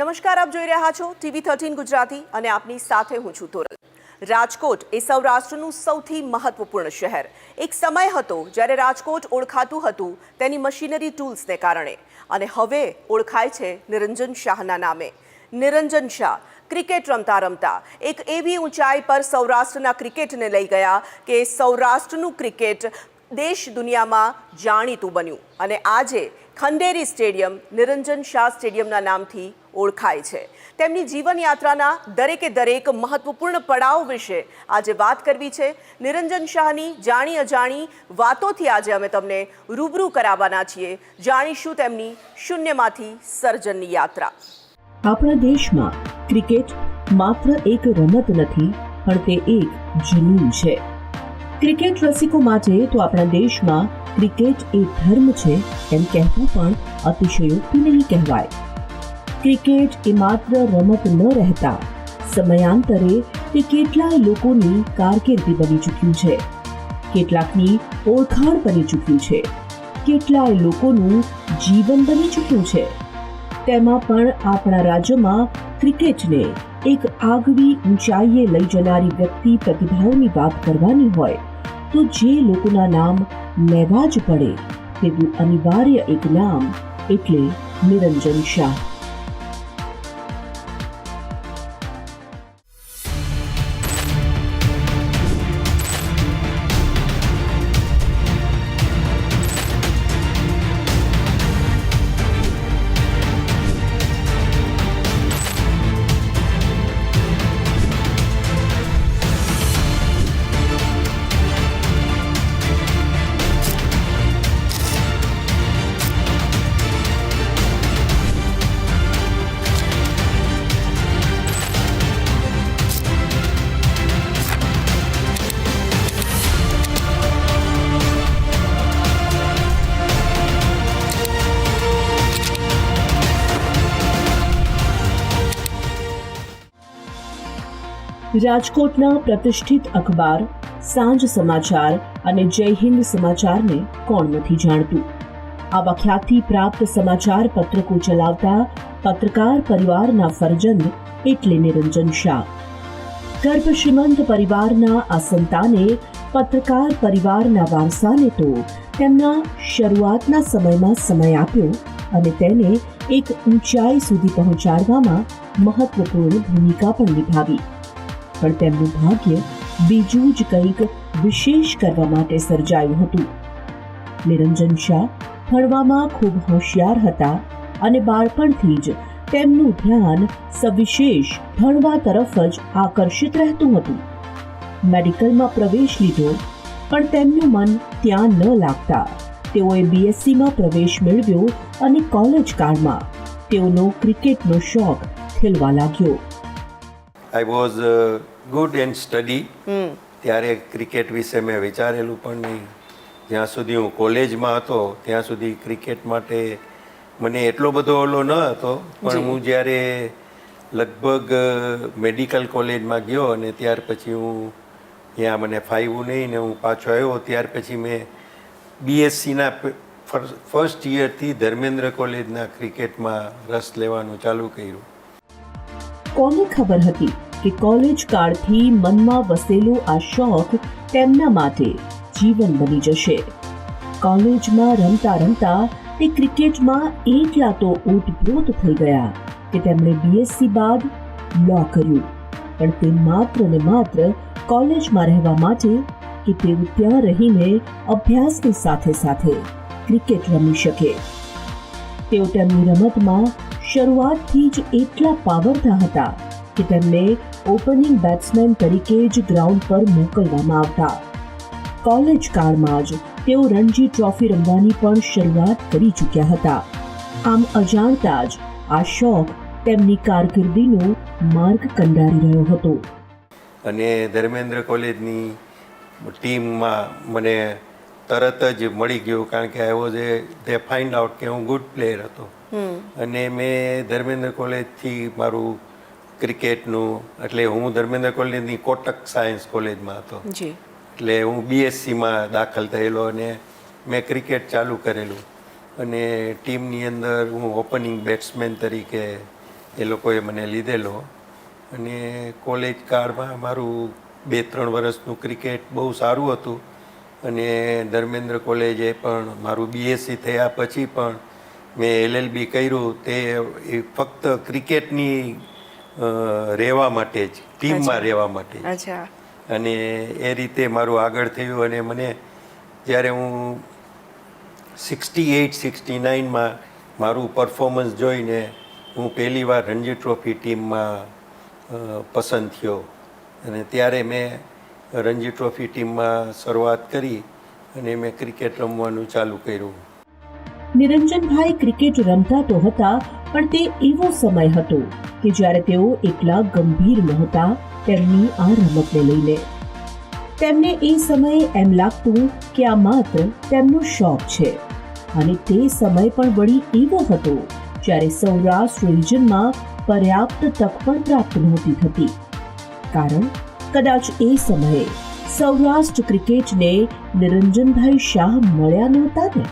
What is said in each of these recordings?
નમસ્કાર, આપ જોઈ રહ્યા છો TV13 ગુજરાતી અને આપની સાથે હું છું તોરલ. રાજકોટ એ સૌરાષ્ટ્રનું સૌથી મહત્વપૂર્ણ શહેર. એક સમય હતો જ્યારે રાજકોટ ઓળખાતું હતું તેની મશીનરી ટૂલ્સને કારણે, અને હવે ઓળખાય છે નિરંજન શાહના નામે. નિરંજન શાહ ક્રિકેટ રમતા રમતા એક એવી ઊંચાઈ પર સૌરાષ્ટ્રના ક્રિકેટને લઈ ગયા કે સૌરાષ્ટ્રનું ક્રિકેટ દેશ દુનિયામાં જાણીતું બન્યું, અને આજે ખંડેરી સ્ટેડિયમ નિરંજન શાહ સ્ટેડિયમના નામથી ઓળખાય છે. તેમની જીવનયાત્રાના દરેકે દરેક મહત્વપૂર્ણ પડાવ વિશે આજે વાત કરવી છે. નિરંજન શાહની જાણી અજાણી વાતોથી આજે અમે તમને રૂબરૂ કરાવવાના છીએ. જાણીશું તેમની શૂન્યમાંથી સર્જનની યાત્રા. આપણા દેશમાં ક્રિકેટ માત્ર એક રમત નથી, પણ તે એક જનૂન છે. ક્રિકેટ રસિકો માટે તો આપણા દેશમાં ક્રિકેટ એ ધર્મ છે એમ કહેવું પણ અતિશયોક્તિ નહીં કહેવાય. ક્રિકેટ એ માત્ર રમત ન રહેતા સમયાંતરે તે કેટલાય લોકોની કારકિર્દી બની ચૂક્યું છે, કેટલાકની ઓળખાણ બની ચૂક્યું છે, કેટલાય લોકોનું જીવન બની ચૂક્યું છે. તેમાં પણ આપણા રાજ્યમાં ક્રિકેટને એક આગવી ઊંચાઈએ લઈ જનારી વ્યક્તિ પ્રતિભાઓની વાત કરવાની હોય તો જે લોકોના નામ લેવા જ પડે તેવું અનિવાર્ય એક નામ એટલે નિરંજન શાહ. રાજકોટના પ્રતિષ્ઠિત અખબાર સાંજ સમાચાર અને જય હિન્દ સમાચારને કોણ નથી જાણતું. આવા ખ્યાતિ પ્રાપ્ત સમાચાર પત્રકો ચલાવતા પત્રકાર પરિવારના ફરજંદ એટલે નિરંજન શાહ. ગર્ભ શ્રીમંત પરિવારના આ સંતાને પત્રકાર પરિવારના વારસાને તો તેમના શરૂઆતના સમયમાં સમય આપ્યો અને તેને એક ઊંચાઈ સુધી પહોંચાડવામાં મહત્વપૂર્ણ ભૂમિકા પણ નિભાવી. પણ તેમનું ભાગ્ય બીજું જ કંઈક વિશેષ કરવા માટે સર્જાયું હતું. નિરંજન શાહ ભણવામાં ખૂબ હોશિયાર હતા અને બાળપણથી જ તેમનું ધ્યાન સવિશેષ ભણવા તરફ જ આકર્ષિત રહેતું હતું. મેડિકલમાં પ્રવેશ લીધો, પણ તેમનું મન ત્યાં ન લાગતા તેઓએ BScમાં પ્રવેશ મેળવ્યો અને કોલેજ કાળમાં તેઓનો ક્રિકેટનો શોખ ખેલવા લાગ્યો. I was good in study. ત્યારે ક્રિકેટ વિશે મેં વિચારેલું પણ નહીં. જ્યાં સુધી હું કોલેજમાં હતો ત્યાં સુધી ક્રિકેટ માટે મને એટલો બધો ઓલો ન હતો, પણ હું જ્યારે લગભગ મેડિકલ કોલેજમાં ગયો અને ત્યાર પછી હું ત્યાં મને ફાવ્યું નહીં ને હું પાછો આવ્યો, ત્યાર પછી મેં BScના ફર્સ્ટ યરથી ધર્મેન્દ્ર કોલેજના ક્રિકેટમાં રસ લેવાનું ચાલુ કર્યું. કોને ખબર હતી કે કોલેજ કાળથી મનમાં વસેલો આ શોખ તેમના માટે જીવન બની જશે. કોલેજમાં રમતા રમતા તે ક્રિકેટમાં એટલા તો ઓતપ્રોત થઈ ગયા કે તેમણે BSc બાદ લો કર્યું, પણ તે માત્ર ને માત્ર કોલેજમાં રહેવા માટે કે તેઓ ત્યાં રહીને અભ્યાસની સાથે સાથે ક્રિકેટ રમી શકે. તેઓ તેમની રમતમાં શરૂઆતથી જ એટલા પાવરતા હતા કે તેમને ઓપનિંગ બેટ્સમેન તરીકે જ ગ્રાઉન્ડ પર મોકલવામાં આવતા. કોલેજ કાળમાં જ તેઓ રણજી ટ્રોફી રમવાની પણ શરૂઆત કરી ચૂક્યા હતા. આમ અજાણતા જ આ શોખ તેમની કારકિર્દીનો માર્ગ કંડારી રહ્યો હતો. અને ધર્મેન્દ્ર કોલેજની ટીમમાં મને તરત જ મળી ગયું, કારણ કે I was they find out કે હું ગુડ પ્લેયર હતો. અને મેં ધર્મેન્દ્ર કોલેજથી મારું ક્રિકેટનું, એટલે હું ધર્મેન્દ્ર કોલેજની કોટક સાયન્સ કોલેજમાં હતો, એટલે હું BScમાં દાખલ થયેલો અને મેં ક્રિકેટ ચાલુ કરેલું. અને ટીમની અંદર હું ઓપનિંગ બેટ્સમેન તરીકે એ લોકોએ મને લીધેલો અને કોલેજ કાળમાં મારું 2-3 વર્ષનું ક્રિકેટ બહુ સારું હતું અને ધર્મેન્દ્ર કોલેજે પણ મારું BSc થયા પછી પણ મેં LLB કર્યું તે ફક્ત ક્રિકેટની રહેવા માટે જ, ટીમમાં રહેવા માટે જ. અચ્છા. અને એ રીતે મારું આગળ થયું અને મને જ્યારે હું 68-69માં મારું પરફોર્મન્સ જોઈને હું પહેલીવાર રણજી ટ્રોફી ટીમમાં પસંદ થયો અને ત્યારે મેં રણજી ટ્રોફી ટીમમાં શરૂઆત કરી અને મેં ક્રિકેટ રમવાનું ચાલુ કર્યું. નિરંજનભાઈ ક્રિકેટ રમતા તો હતા, પણ તે એવો સમય હતો કે જ્યારે તેઓ એટલા ગંભીર નહોતા તેમની આ રમતને લઈને. તેમને એ સમયે એમ લાગતું કે આ માત્ર તેમનો શોખ છે અને તે સમય પણ વળી એવો હતો જ્યારે સૌરાષ્ટ્ર રિજનમાં પર્યાપ્ત તક પણ પ્રાપ્ત નહોતી થતી. કારણ કદાચ એ સમયે સૌરાષ્ટ્ર ક્રિકેટને નિરંજનભાઈ શાહ મળ્યા નહોતા ને.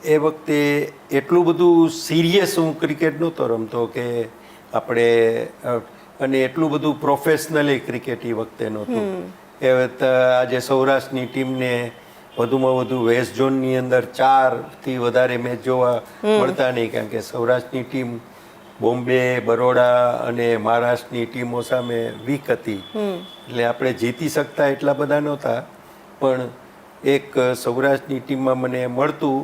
એ વખતે એટલું બધું સિરિયસ હું ક્રિકેટ નહોતો રમતો કે આપણે અને એટલું બધું પ્રોફેશનલી ક્રિકેટ એ વખતે નહોતું. એ વખતે આજે સૌરાષ્ટ્રની ટીમને વધુમાં વધુ વેસ્ટ ઝોનની અંદર 4થી વધારે મેચ જોવા મળતા નહીં, કારણ કે સૌરાષ્ટ્રની ટીમ બોમ્બે, બરોડા અને મહારાષ્ટ્રની ટીમો સામે વીક હતી, એટલે આપણે જીતી શકતા એટલા બધા નહોતા. પણ એક સૌરાષ્ટ્રની ટીમમાં મને મળતું,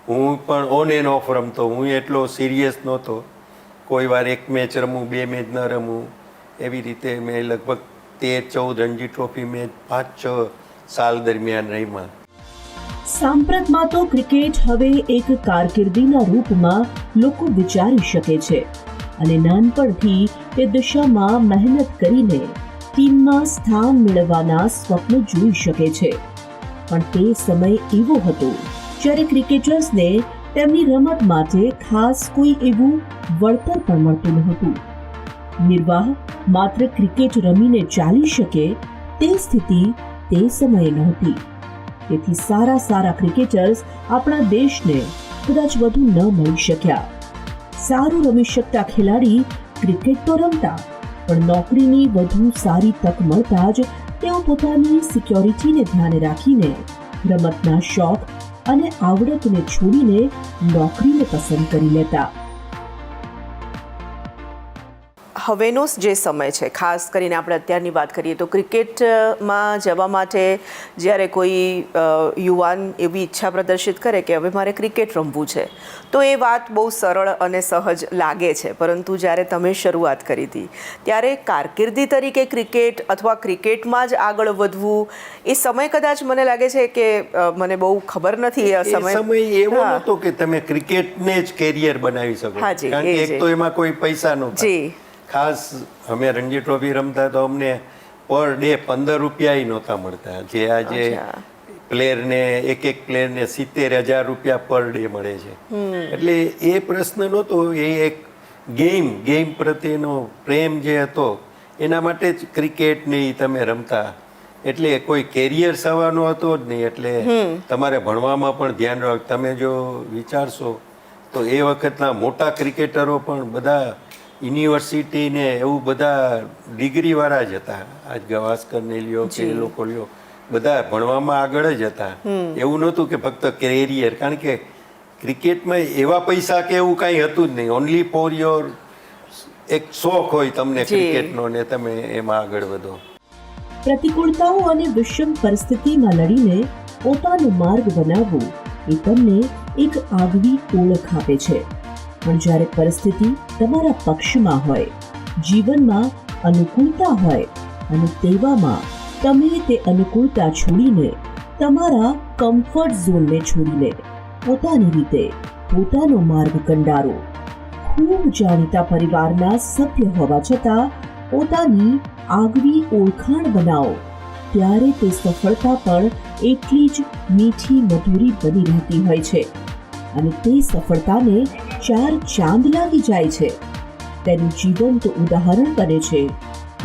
હું પણ ઓન એન્ડ ઓફ રમતો, હું એટલો સિરિયસ નહોતો. કોઈ વાર 1 મેચ રમું, 2 મેચ ન રમું, એવી રીતે મેં લગભગ 13-14 રણજી ટ્રોફી મેચ 5-6 સાલ દરમિયાન રમ્યા. સાંપ્રતમાં તો ક્રિકેટ હવે એક કારકિર્દીના રૂપમાં લોકો વિચારી શકે છે અને નાનપણથી તે દિશામાં મહેનત કરીને ટીમમાં સ્થાન મેળવવાના સ્વપ્ન જોઈ શકે છે. પણ તે સમય એવો હતો જ્યારે ક્રિકેટર્સને તેમની રમત માટે ખાસ કોઈ એવું વળતર પણ મળતું નહોતું. નિર્વાહ માત્ર ક્રિકેટ રમીને ચાલી શકે તે સ્થિતિ તે સમયે નહોતી. તેથી સારા ક્રિકેટર્સ આપણા દેશને કદાચ વધુ ન મળી શક્યા. સારું રમી શકતા ખેલાડી ક્રિકેટ તો રમતા, પણ નોકરીની વધુ સારી તક મળતા જ તેઓ પોતાની સિક્યોરિટીને ધ્યાને રાખીને રમતના શોખ અને આવડતને છોડીને નોકરીને પસંદ કરી લેતા. હવેનો જે સમય છે, ખાસ કરીને આપણે અત્યારની વાત કરીએ તો ક્રિકેટમાં જવા માટે જ્યારે કોઈ યુવાન એવી ઈચ્છા પ્રદર્શિત કરે કે હવે મારે ક્રિકેટ રમવું છે, તો એ વાત બહુ સરળ અને સહજ લાગે છે. પરંતુ જ્યારે તમે શરૂઆત કરી હતી ત્યારે કારકિર્દી તરીકે ક્રિકેટ અથવા ક્રિકેટમાં જ આગળ વધવું, એ સમય કદાચ મને લાગે છે કે મને બહુ ખબર નથી. એ સમય એવો નહોતો કે તમે ક્રિકેટને જ કેરિયર બનાવી શકો, કારણ કે એક તો એમાં કોઈ પૈસા નહોતા. ખાસ અમે રણજી ટ્રોફી રમતા તો અમને પર ડે 15 રૂપિયા નહોતા મળતા, જે આજે પ્લેયરને એક પ્લેયરને 70,000 રૂપિયા પર ડે મળે છે. એટલે એ પ્રશ્ન નહોતો, એ એક ગેમ પ્રત્યેનો પ્રેમ જે હતો એના માટે જ ક્રિકેટ ને તમે રમતા. એટલે કોઈ કેરિયર સવાનો હતો જ નહીં. એટલે તમારે ભણવામાં પણ ધ્યાન રાખ. તમે જો વિચારશો તો એ વખતના મોટા ક્રિકેટરો પણ બધા યુનિવર્સિટી ને એવું બધા ડિગ્રીવાળા જ હતા. આજ ગાવસ્કરને લ્યો કે એ લોકો લ્યો, બધા ભણવામાં આગળ જ હતા. એવું નહોતું કે ફક્ત કેરિયર, કારણ કે ક્રિકેટમાં એવા પૈસા કે એવું કાંઈ હતું જ નહીં. ઓનલી ફોર યોર એક શોખ હોય તમને ક્રિકેટનો ને તમે એમાં આગળ વધો. પ્રતિકૂળતાઓ અને વિષમ પરિસ્થિતિમાં લડીને પોતાનો માર્ગ બનાવવો એ તમને એક આગવી ઓળખ આપે છે. પણ જ્યારે પરિસ્થિતિ તમારા પક્ષમાં હોય, જીવનમાં અનુકૂળતા હોય અને તેવામાં તમે તે અનુકૂળતા છોડીને તમારા કમ્ફર્ટ ઝોનને છોડીને પોતાની રીતે પોતાનો માર્ગ કંડારો. ખૂબ જાણીતા પરિવારના સભ્ય હોવા છતાં પોતાની આગવી ઓળખાણ બનાવો, ત્યારે તે સફળતા પણ એટલી જ મીઠી મધુરી બની રહેતી હોય છે અને તે સફળતાને 4 ચાંદ લાગી જાય છે. તેનું જીવંત ઉદાહરણ બને છે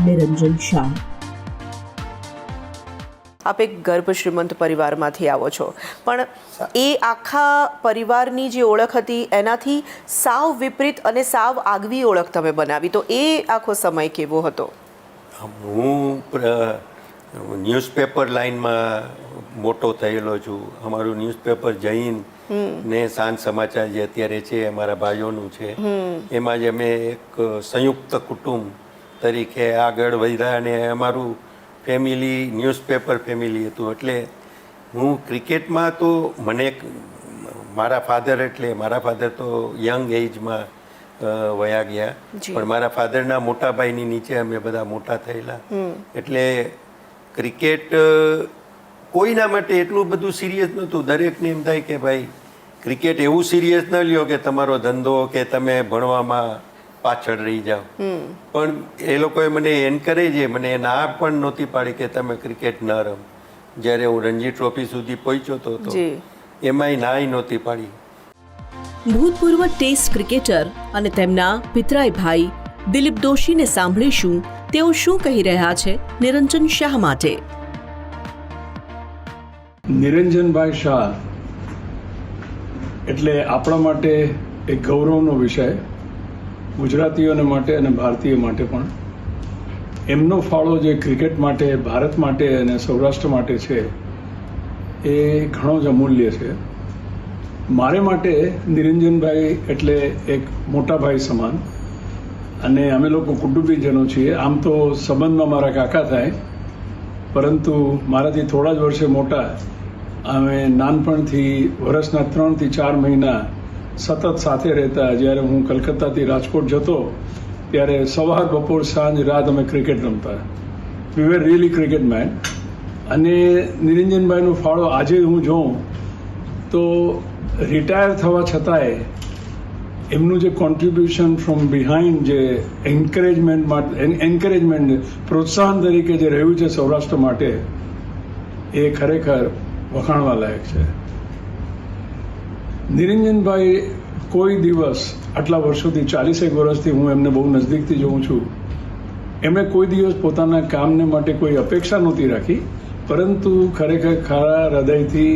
નિરંજન શાહ. આપ એક ગર્ભ શ્રીમંત પરિવારમાંથી આવો છો, પણ એ આખા પરિવારની જે ઓળખ હતી એનાથી સાવ વિપરીત અને સાવ આગવી ઓળખ તમે બનાવી, તો એ આખો સમય કેવો હતો? હું ન્યૂઝપેપર લાઇનમાં મોટો થયેલો છું. અમારું ન્યૂઝપેપર જૈન ને સાંજ સમાચાર જે અત્યારે છે અમારા ભાઈઓનું છે, એમાં જ અમે એક સંયુક્ત કુટુંબ તરીકે આગળ વધ્યા અને અમારું ફેમિલી ન્યૂઝપેપર ફેમિલી હતું. એટલે હું ક્રિકેટમાં તો મારા ફાધર તો યંગ એજમાં વયા ગયા, પણ મારા ફાધરના મોટા ભાઈની નીચે અમે બધા મોટા થયેલા. એટલે ક્રિકેટ કોઈના માટે એટલું બધું સિરિયસ નહોતું. દરેકને એમ થાય કે ભાઈ ક્રિકેટ એવું સિરિયસ ન લ્યો કે તમારો ધંધો કે તમે ભણવામાં પાછળ રહી જાઓ. પણ એ લોકોએ મને એન્કરેજ મને ના પણ નહોતી પાડી કે તમે ક્રિકેટ ન રમ. જ્યારે હું રણજી ટ્રોફી સુધી પહોંચ્યો હતો તો એમાંય નાય નહોતી પાડી. ભૂતપૂર્વ ટેસ્ટ ક્રિકેટર અને તેમના પિતરાઈ ભાઈ દિલીપ દોશીને સાંભળીશું તેઓ શું કહી રહ્યા છે નિરંજન શાહ માટે. નિરંજનભાઈ શાહ એટલે આપણા માટે એક ગૌરવનો વિષય, ગુજરાતીઓને માટે અને ભારતીય માટે પણ. એમનો ફાળો જે ક્રિકેટ માટે, ભારત માટે અને સૌરાષ્ટ્ર માટે છે એ ઘણો જ અમૂલ્ય છે. મારે માટે નિરંજનભાઈ એટલે એક મોટા ભાઈ સમાન, અને અમે લોકો કુટુંબીજનો છીએ. આમ તો સંબંધમાં મારા કાકા થાય, પરંતુ મારાથી થોડા જ વર્ષે મોટા. અમે નાનપણથી વર્ષના 3 થી 4 મહિના સતત સાથે રહેતા. જ્યારે હું કલકત્તાથી રાજકોટ જતો ત્યારે સવાર, બપોર, સાંજ, રાત અમે ક્રિકેટ રમતા. વી વેર રિયલી ક્રિકેટ મેન. અને નિરંજનભાઈનો ફાળો આજે હું જોઉં તો રિટાયર થવા છતાંય એમનું જે કોન્ટ્રીબ્યુશન ફ્રોમ બિહાઇન્ડ, જે એન્કરેજમેન્ટ પ્રોત્સાહન તરીકે જે રહ્યું છે સૌરાષ્ટ્ર માટે, એ ખરેખર વખાણવા લાયક છે. નિરંજનભાઈ કોઈ દિવસ આટલા વર્ષોથી 40 વર્ષથી હું એમને બહુ નજદીકથી જોઉં છું, એમણે કોઈ દિવસ પોતાના કામને માટે કોઈ અપેક્ષા નહોતી રાખી, પરંતુ ખરેખર ખરા હૃદયથી,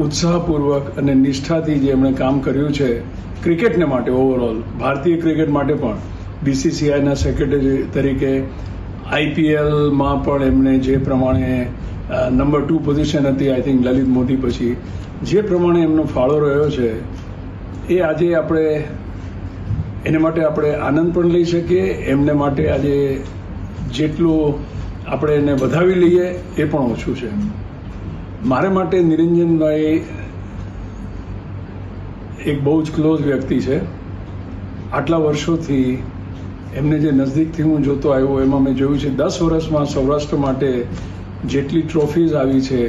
ઉત્સાહપૂર્વક અને નિષ્ઠાથી જે એમણે કામ કર્યું છે ક્રિકેટને માટે, ઓવરઓલ ભારતીય ક્રિકેટ માટે પણ. BCCIના સેક્રેટરી તરીકે IPLમાં પણ એમણે જે પ્રમાણે નંબર 2 પોઝિશન હતી, આઈ થિંક લલિત મોદી પછી, જે પ્રમાણે એમનો ફાળો રહ્યો છે એ આજે એને માટે આપણે આનંદ પણ લઈ શકીએ. એમને માટે આજે જેટલું આપણે એને વધાવી લઈએ એ પણ ઓછું છે. મારે માટે નિરંજનભાઈ એક બહુ જ ક્લોઝ વ્યક્તિ છે. આટલા વર્ષોથી એમને જે નજદીકથી હું જોતો આવ્યો એમાં મેં જોયું છે 10 વર્ષમાં સૌરાષ્ટ્ર માટે જેટલી ટ્રોફીઝ આવી છે,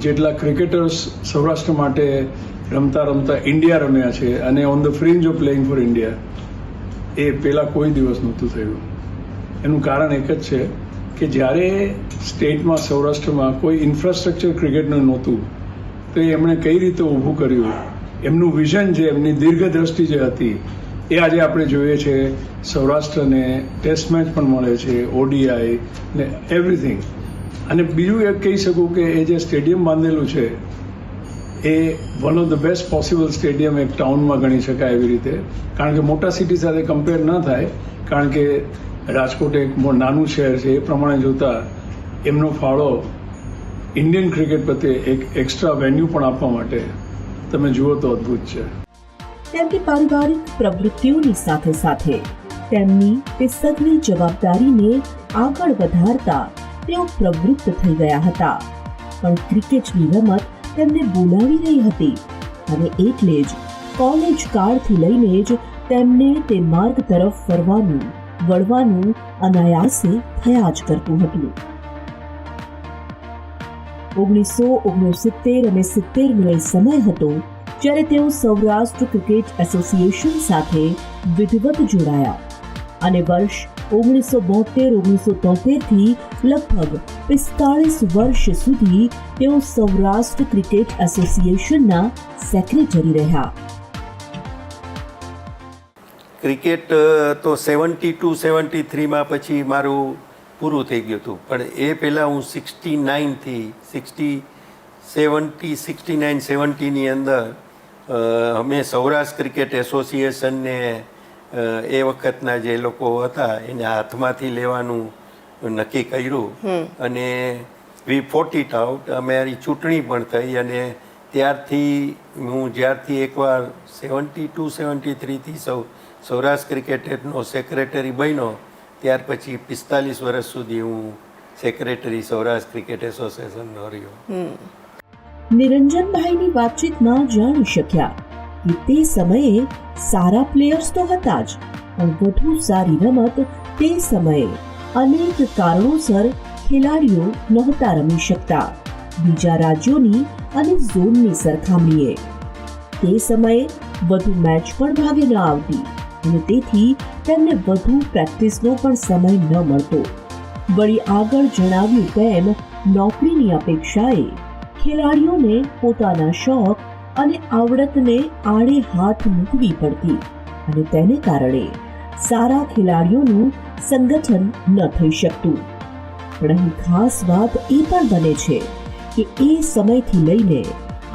જેટલા ક્રિકેટર્સ સૌરાષ્ટ્ર માટે રમતા રમતા ઇન્ડિયા રમ્યા છે અને on the fringe of playing for India, એ પહેલાં કોઈ દિવસ નહોતું થયું. એનું કારણ એક જ છે કે જ્યારે સ્ટેટમાં, સૌરાષ્ટ્રમાં કોઈ ઇન્ફ્રાસ્ટ્રક્ચર ક્રિકેટનું નહોતું, તો એમણે કઈ રીતે ઊભું કર્યું. એમનું વિઝન, જે એમની દીર્ઘદ્રષ્ટિ જે હતી, એ આજે આપણે જોઈએ છે. સૌરાષ્ટ્રને ટેસ્ટ મેચ પણ મળે છે, ODI ને એવરીથિંગ. અને બીજું એક કહી શકું કે એ જે સ્ટેડિયમ બાંધેલું છે એ one of the best possible stadium એક ટાઉનમાં ગણી શકાય એવી રીતે. કારણ કે મોટા સિટી સાથે કમ્પેર ન થાય, કારણ કે રાજકોટ એક નાનું શહેર છે. એ પ્રમાણે જોતા એમનો ફાળો ઇન્ડિયન ક્રિકેટ પ્રત્યે એક એક્સ્ટ્રા વેન્યુ પણ આપવા માટે તમે જુઓ તો અદ્ભુત છે. તેમની પારિવારિક પ્રવૃત્તિઓની સાથે સાથે તેમની તે સઘળી જવાબદારીને આગળ વધારતા તેઓ પ્રવૃત્ત થઈ ગયા હતા. પણ ક્રિકેટની રમત તેમને બોલાવી રહી હતી, અને એટલે જ કોલેજ કાળથી લઈને જ તેમને તે માર્ગ તરફ વળવાનું અનાયાસે થયા જ કરતું હતું. 1969 અને 70નો એ સમય હતો જ્યારે તેઓ સૌરાષ્ટ્ર ક્રિકેટ એસોસિએશન સાથે વિધિવત જોડાયા, અને વર્ષ 1972-1973 થી લગભગ 45 વર્ષ સુધી તેઓ સૌરાષ્ટ્ર ક્રિકેટ એસોસિએશનના સેક્રેટરી રહ્યા. ક્રિકેટ તો 72-73માં પછી મારું પૂરું થઈ ગયું હતું. પણ એ પહેલાં હું 69-70ની અંદર અમે સૌરાષ્ટ્ર ક્રિકેટ એસોસિએશનને એ વખતના જે લોકો હતા એને હાથમાંથી લેવાનું નક્કી કર્યું અને વી ફોટ ઇટ આઉટ. અમારી ચૂંટણી પણ થઈ અને ત્યારથી હું જ્યારથી એકવાર 72-73થી સૌરાષ્ટ્ર ક્રિકેટનો સેક્રેટરી બન્યો ત્યાર પછી 45 વર્ષ સુધી હું સેક્રેટરી સૌરાષ્ટ્ર ક્રિકેટ એસોસિએશનનો રહ્યો. નિરંજનભાઈની વાતચીતમાં જાણી શક્યા કે તે સમયે સારા પ્લેયર્સ તો હતા જ, પણ વધુ સારી રમત તે સમયે અનેક કારણોસર ખેલાડીઓ નહોતા રમી શકતા બીજા રાજ્યોની અને ઝોનની સરખામણીએ. તે સમયે વધુ મેચ પણ ભાગે ન આવતી અને તેથી તેમને વધુ પ્રેક્ટિસનો પણ સમય ન મળતો. વળી આગળ જણાવ્યું તેમ નોકરીની અપેક્ષાએ ખેલાડીઓને પોતાના શોખ અને આવડતને આડે હાથ મૂકવી પડતી અને તેને કારણે સારા ખેલાડીઓનું સંગઠન ન થઈ શકતું. પણ અહીં ખાસ વાત એ પણ બને છે કે એ સમયથી લઈને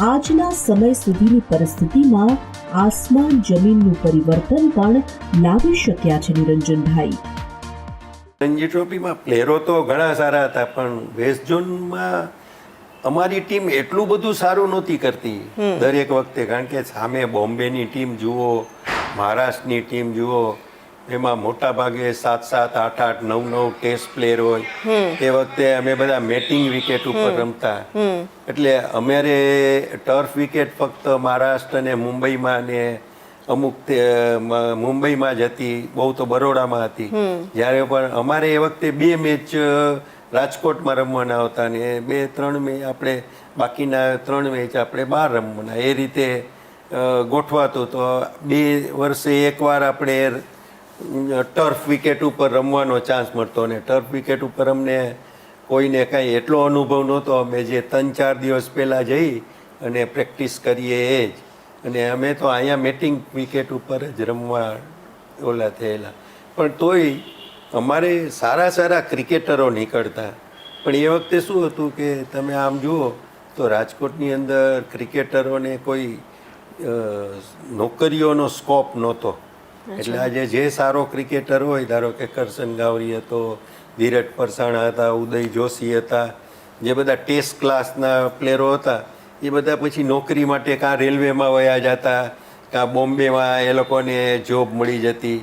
આજના સમય સુધીની પરિસ્થિતિમાં આસમાન જમીનનું પરિવર્તન પણ લાવી શક્યા છે નિરંજનભાઈ. રણજી ટ્રોફીમાં પ્લેયરો તો ઘણા સારા હતા પણ વેસ્ટ ઝોનમાં અમારી ટીમ એટલું બધું સારું નહોતી કરતી દરેક વખતે. કારણ કે સામે બોમ્બેની ટીમ જુઓ, મહારાષ્ટ્રની ટીમ જુઓ, એમાં મોટા ભાગે 7-7, 8-8, 9-9 ટેસ્ટ પ્લેયર હોય. એ વખતે અમે બધા મેટિંગ વિકેટ ઉપર રમતા. એટલે અમારે ટર્ફ વિકેટ ફક્ત મહારાષ્ટ્ર અને મુંબઈમાં ને અમુક મુંબઈમાં જ હતી, બહુ તો બરોડામાં હતી. જ્યારે પણ અમારે એ વખતે 2 મેચ રાજકોટમાં રમવાના હતા ને 2-3 મેચ આપણે બાકીના 3 મેચ આપણે બહાર રમવાના. એ રીતે ગોઠવાતું. તો 2 વર્ષે એકવાર આપણે ટર્ફ વિકેટ ઉપર રમવાનો ચાન્સ મળતો અને ટર્ફ વિકેટ ઉપર અમને કોઈને કાંઈ એટલો અનુભવ નહોતો. અમે જે 3-4 દિવસ પહેલાં જઈ અને પ્રેક્ટિસ કરીએ એ જ. અને અમે તો અહીંયા મેટિંગ વિકેટ ઉપર જ રમવા ઓલા થયેલા. પણ તોય અમારે સારા સારા ક્રિકેટરો નીકળતા. પણ એ વખતે શું હતું કે તમે આમ જુઓ તો રાજકોટની અંદર ક્રિકેટરોને કોઈ નોકરીઓનો સ્કોપ નહોતો. એટલે આજે જે સારો ક્રિકેટર હોય, ધારો કે કરશન ગાવરી હતો, ધીરજ પરસાણા હતા, ઉદય જોશી હતા, જે બધા ટેસ્ટ ક્લાસના પ્લેયરો હતા, એ બધા પછી નોકરી માટે કાં રેલવેમાં વયા જતા, કાં બોમ્બેમાં એ લોકોને જોબ મળી જતી,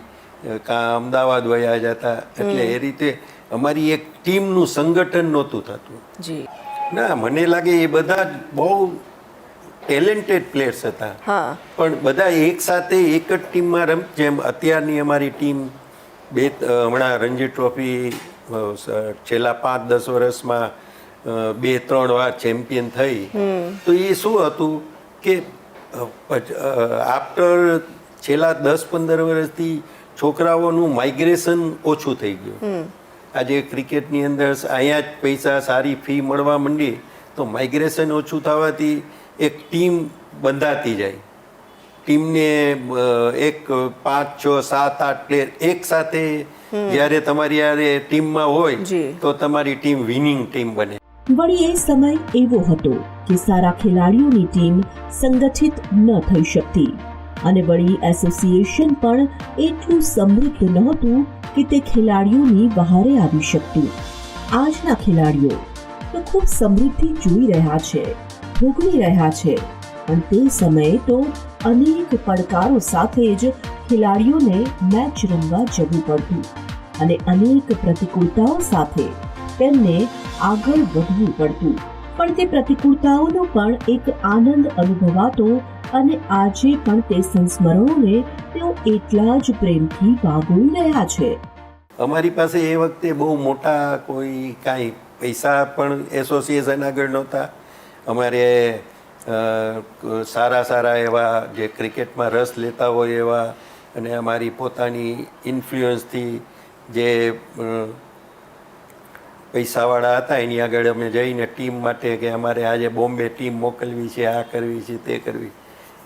કાં અમદાવાદ વયા જતા. એટલે એ રીતે અમારી એક ટીમનું સંગઠન નહોતું થતું. જી ના, મને લાગે એ બધા બહુ ટેલેન્ટેડ પ્લેયર્સ હતા. પણ બધા એક સાથે એક જ ટીમમાં જેમ અત્યારની અમારી ટીમ હમણાં રણજી ટ્રોફી છેલ્લા 5-10 વર્ષમાં 2-3 વાર ચેમ્પિયન થઈ. તો એ શું હતું કે આફ્ટર છેલ્લા 10-15 વર્ષથી છોકરાઓનું માઇગ્રેશન ઓછું થઈ ગયું. આજે ક્રિકેટની અંદર અહીંયા જ પૈસા સારી ફી મળવા માંડી તો માઇગ્રેશન ઓછું થવાથી એક ટીમ બંધાતી જાય. ટીમને એક 5-6-7-8 પ્લેયર એક સાથે જ્યારે તમારી યારે ટીમમાં હોય તો તમારી ટીમ વિનિંગ ટીમ બને. વળી એ સમય એવો હતો કે સારા ખેલાડીઓની ટીમ સંગઠિત ન થઈ શકતી અને વળી એસોસિએશન પણ એટલું સમૃદ્ધ નહોતું કે તે ખેલાડીઓની વહારે આવી શકતું. આજના ખેલાડીઓ તો ખૂબ સમૃદ્ધિ જોઈ રહ્યા છે, ભોગવી રહ્યા છે, પણ તે સમયે તો અનેક પડકારો સાથે જ ખેલાડીઓને મેચ રમવા જવું પડતું અને અનેક પ્રતિકૂળતાઓ સાથે તેમને આગળ વધવું પડતું. પણ તે પ્રતિકૂળતાઓનો પણ એક આનંદ અનુભવાતો અને આજે પણ તે સંસ્મરણોને તેઓ એટલા જ પ્રેમથી વાગોળી રહ્યા છે. અમારી પાસે એ વખતે બહુ મોટા કોઈ કાંઈ પૈસા પણ એસોસિએશન આગળ નહોતા. અમારે સારા સારા એવા જે ક્રિકેટમાં રસ લેતા હોય એવા અને અમારી પોતાની ઇન્ફ્લુઅન્સથી જે પૈસાવાળા હતા એની આગળ અમે જઈને ટીમ માટે કે અમારે આજે બોમ્બે ટીમ મોકલવી છે, આ કરવી છે, તે કરવી,